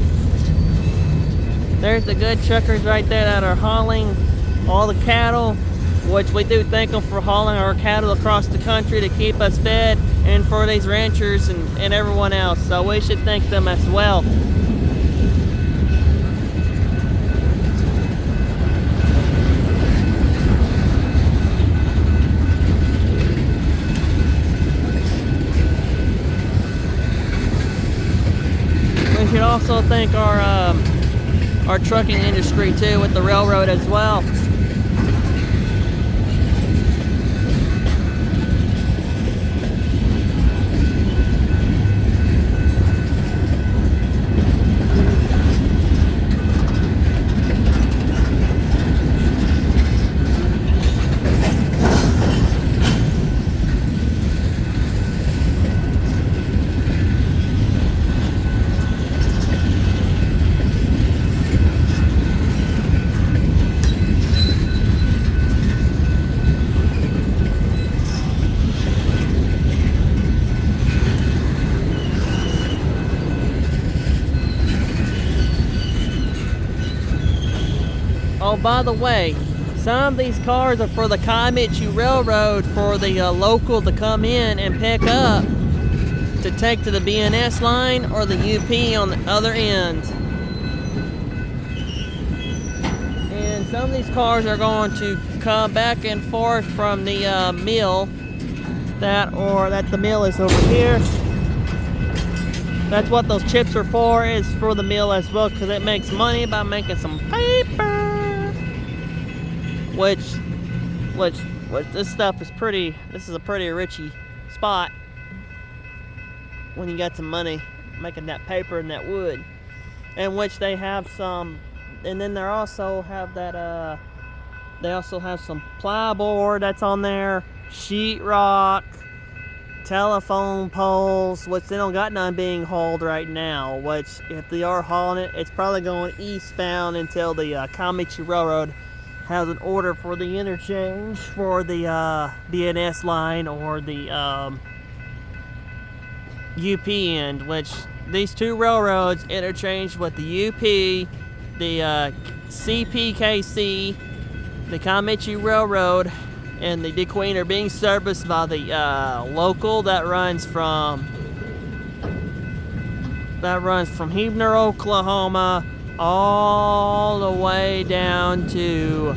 There's the good truckers right there that are hauling all the cattle, which we do thank them for hauling our cattle across the country to keep us fed, and for these ranchers and everyone else. So we should thank them as well. We should also thank our trucking industry too, with the railroad as well. Oh, by the way, some of these cars are for the Kaimichi Railroad for the local to come in and pick up to take to the BNS line or the UP on the other end. And some of these cars are going to come back and forth from the mill that the mill is over here. That's what those chips are for, is for the mill as well, because it makes money by making some paper. Which this stuff is pretty, this is a pretty richy spot when you got some money making that paper and that wood. And which they have some, and then they also have that, they also have some plyboard that's on there, sheetrock, telephone poles, which they don't got none being hauled right now, which if they are hauling it, it's probably going eastbound until the Kaimichi Railroad has an order for the interchange for the BNS line or the UP end, which these two railroads interchange with the UP, the CPKC, the Kaimichi Railroad, and the DeQueen are being serviced by the local that runs from Heber, Oklahoma, all the way down to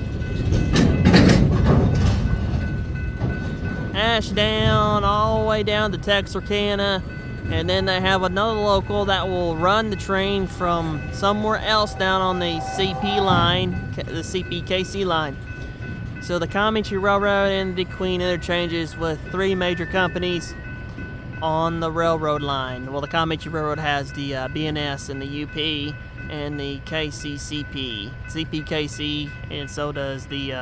Ashdown, all the way down to Texarkana. And then they have another local that will run the train from somewhere else down on the CP line, the CPKC line. So the Kaimichi Railroad and the DeQueen interchanges with three major companies on the railroad line. Well, the Kaimichi Railroad has the BNS and the UP and the KCCP, CPKC, and so does the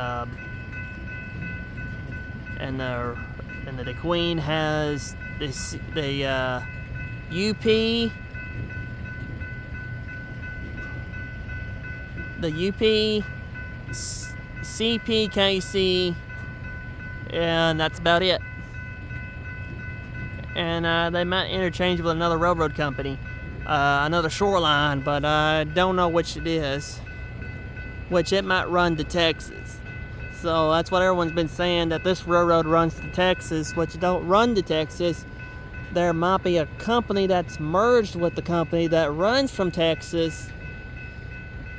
and the DeQueen has the UP, the UP, CPKC, and that's about it. And they might interchange with another railroad company, another shoreline, but I don't know which it is. Which it might run to Texas. So that's what everyone's been saying, that this railroad runs to Texas, which don't run to Texas. There might be a company that's merged with the company that runs from Texas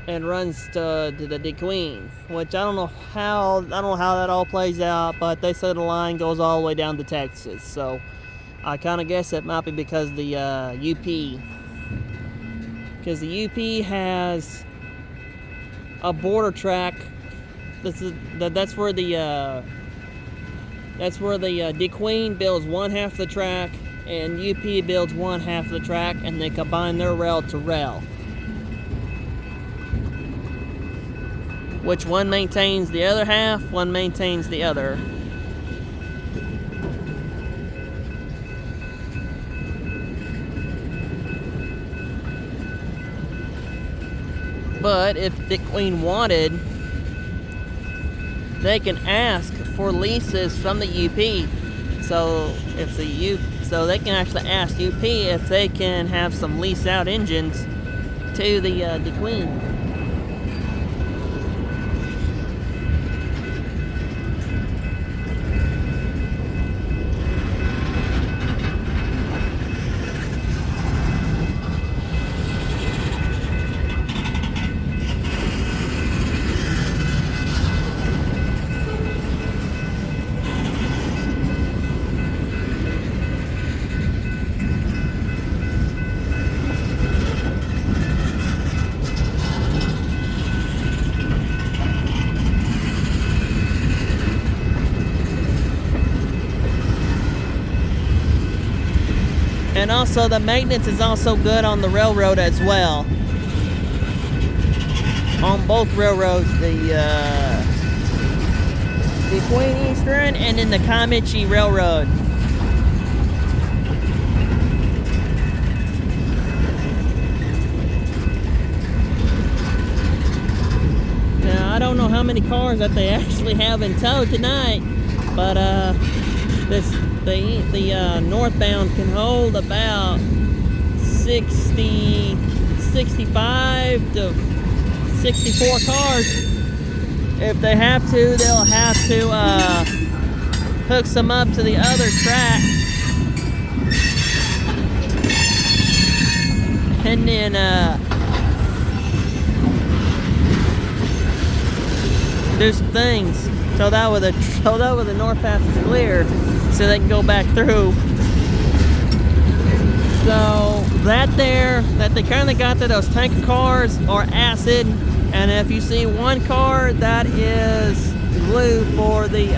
and runs to the DeQueen, which I don't know how that all plays out, but they said the line goes all the way down to Texas. So I kind of guess it might be because of the UP, because the UP has a border track. That's where the DeQueen builds one half of the track and UP builds one half of the track, and they combine their rail to rail, which one maintains the other half, one maintains the other. But if DeQueen wanted, they can ask for leases from the UP. So so they can actually ask UP if they can have some leased out engines to the DeQueen. And also the maintenance is also good on the railroad as well. On both railroads, the DeQueen Eastern and then the Kaimichi Railroad. Now I don't know how many cars that they actually have in tow tonight, but the northbound can hold about 65 to 64 cars. if they have to, they'll have to hook some up to the other track, and then do some things so that way the north pass is clear, so they can go back through. So that they kind of got those tanker cars are acid, and if you see one car, that is glue for the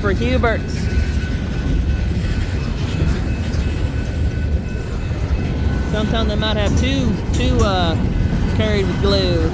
for Hubert's. Sometimes they might have two carried with glue.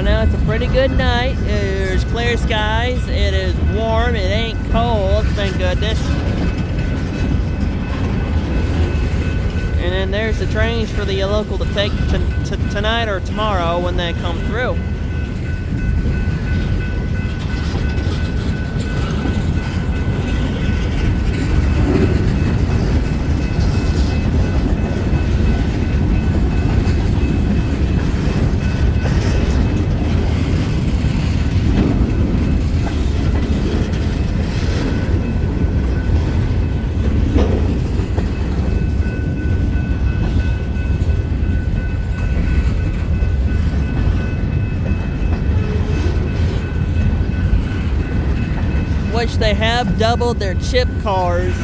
Now it's a pretty good night. There's clear skies. It is warm. It ain't cold, thank goodness. And then there's the trains for the local to take tonight or tomorrow when they come through. Which they have doubled their chip cars.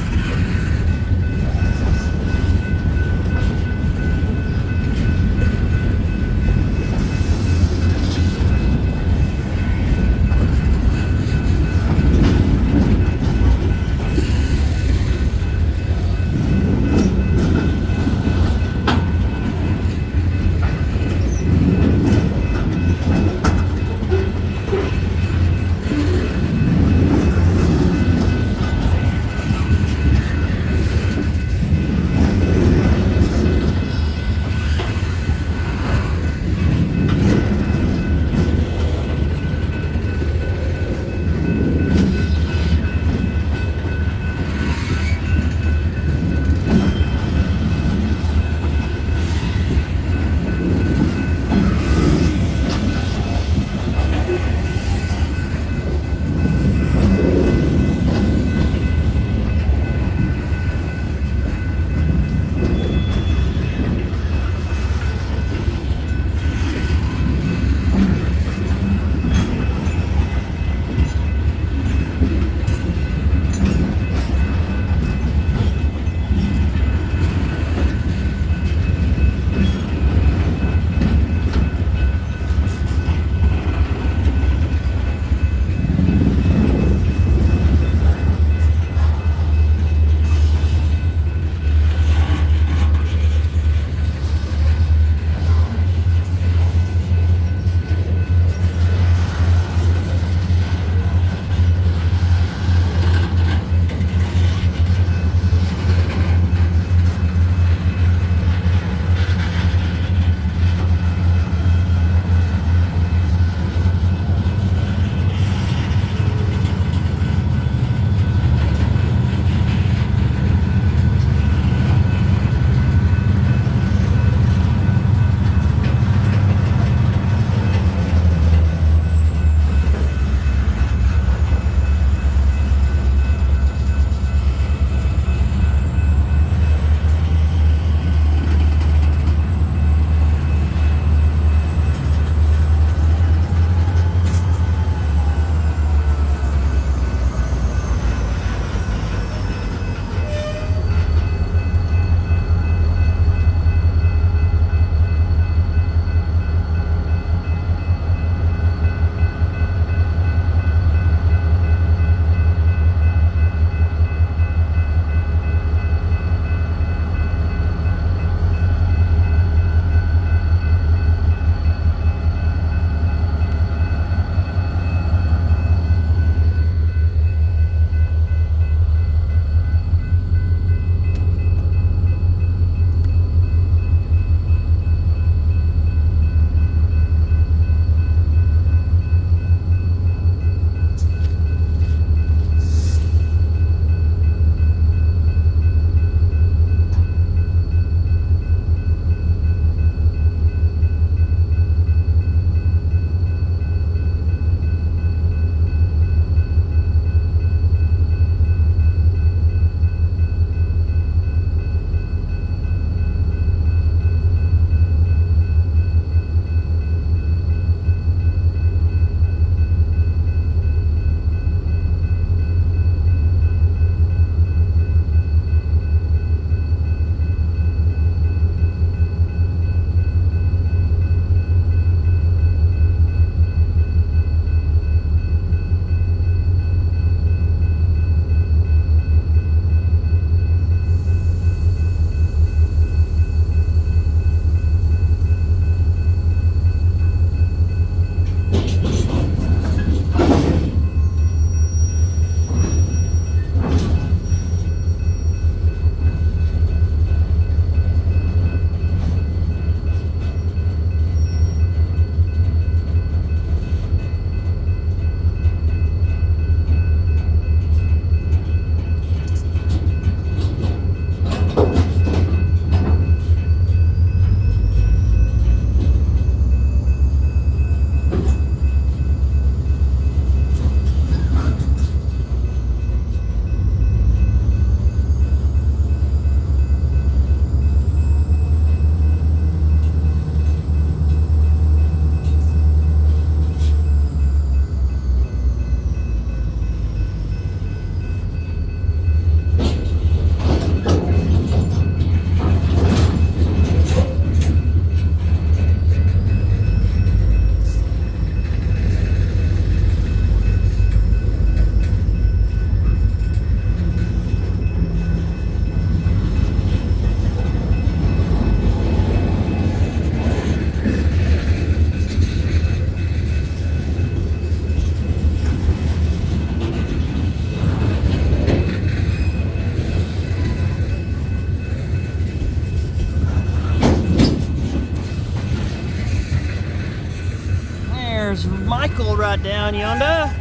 There's Michael right down yonder.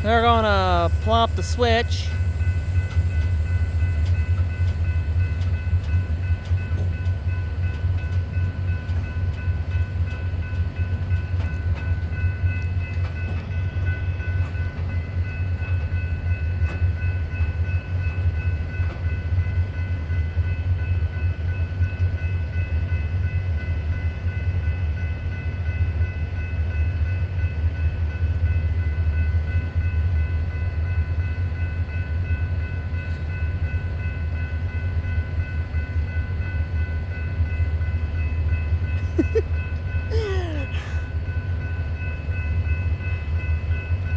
They're gonna plop the switch.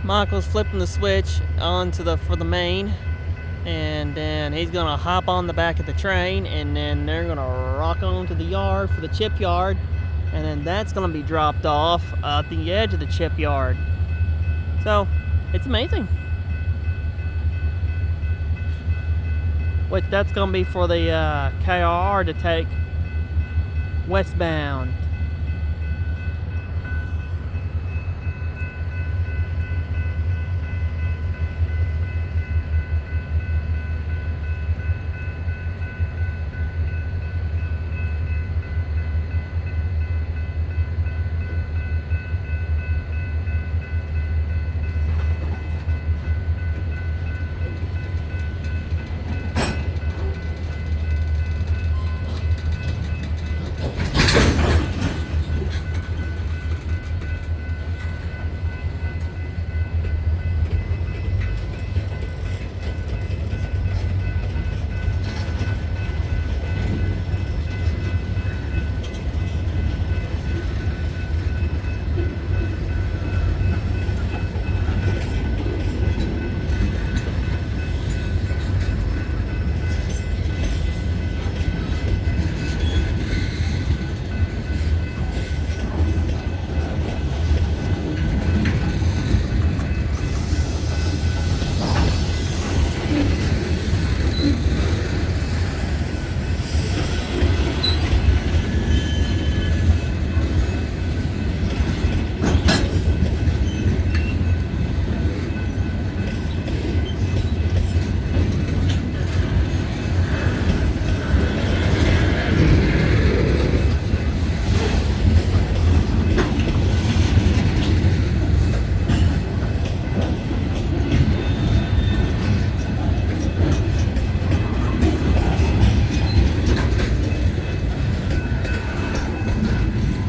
Michael's flipping the switch onto for the main, and then he's gonna hop on the back of the train, and then they're gonna rock on to the yard for the chip yard, and then that's gonna be dropped off at the edge of the chip yard. So it's amazing. Which that's gonna be for the KR to take westbound.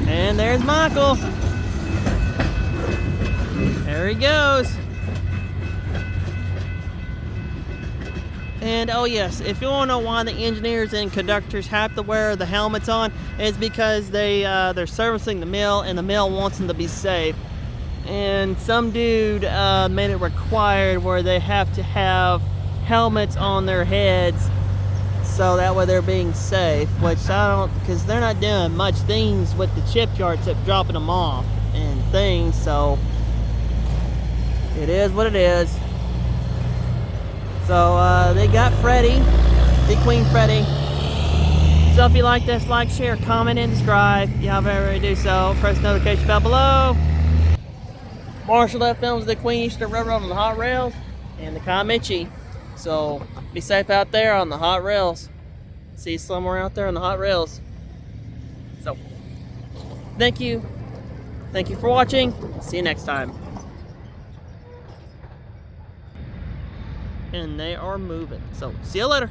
And there's Michael. There he goes. And oh yes, if you want to know why the engineers and conductors have to wear the helmets on, it's because they're servicing the mill, and the mill wants them to be safe. And some dude made it required where they have to have helmets on their heads, so that way they're being safe. Which I don't, because they're not doing much things with the chip yard except dropping them off and things. So it is what it is. So they got Freddy, DeQueen Freddy. So if you like this, like, share, comment, and subscribe. If you haven't already do so, press the notification bell below. Marshall that films the DeQueen Eastern Railroad on the hot rails and the Comanche. So be safe out there on the hot rails. See you somewhere out there on the hot rails. So thank you for watching. See you next time. And they are moving, so see you later.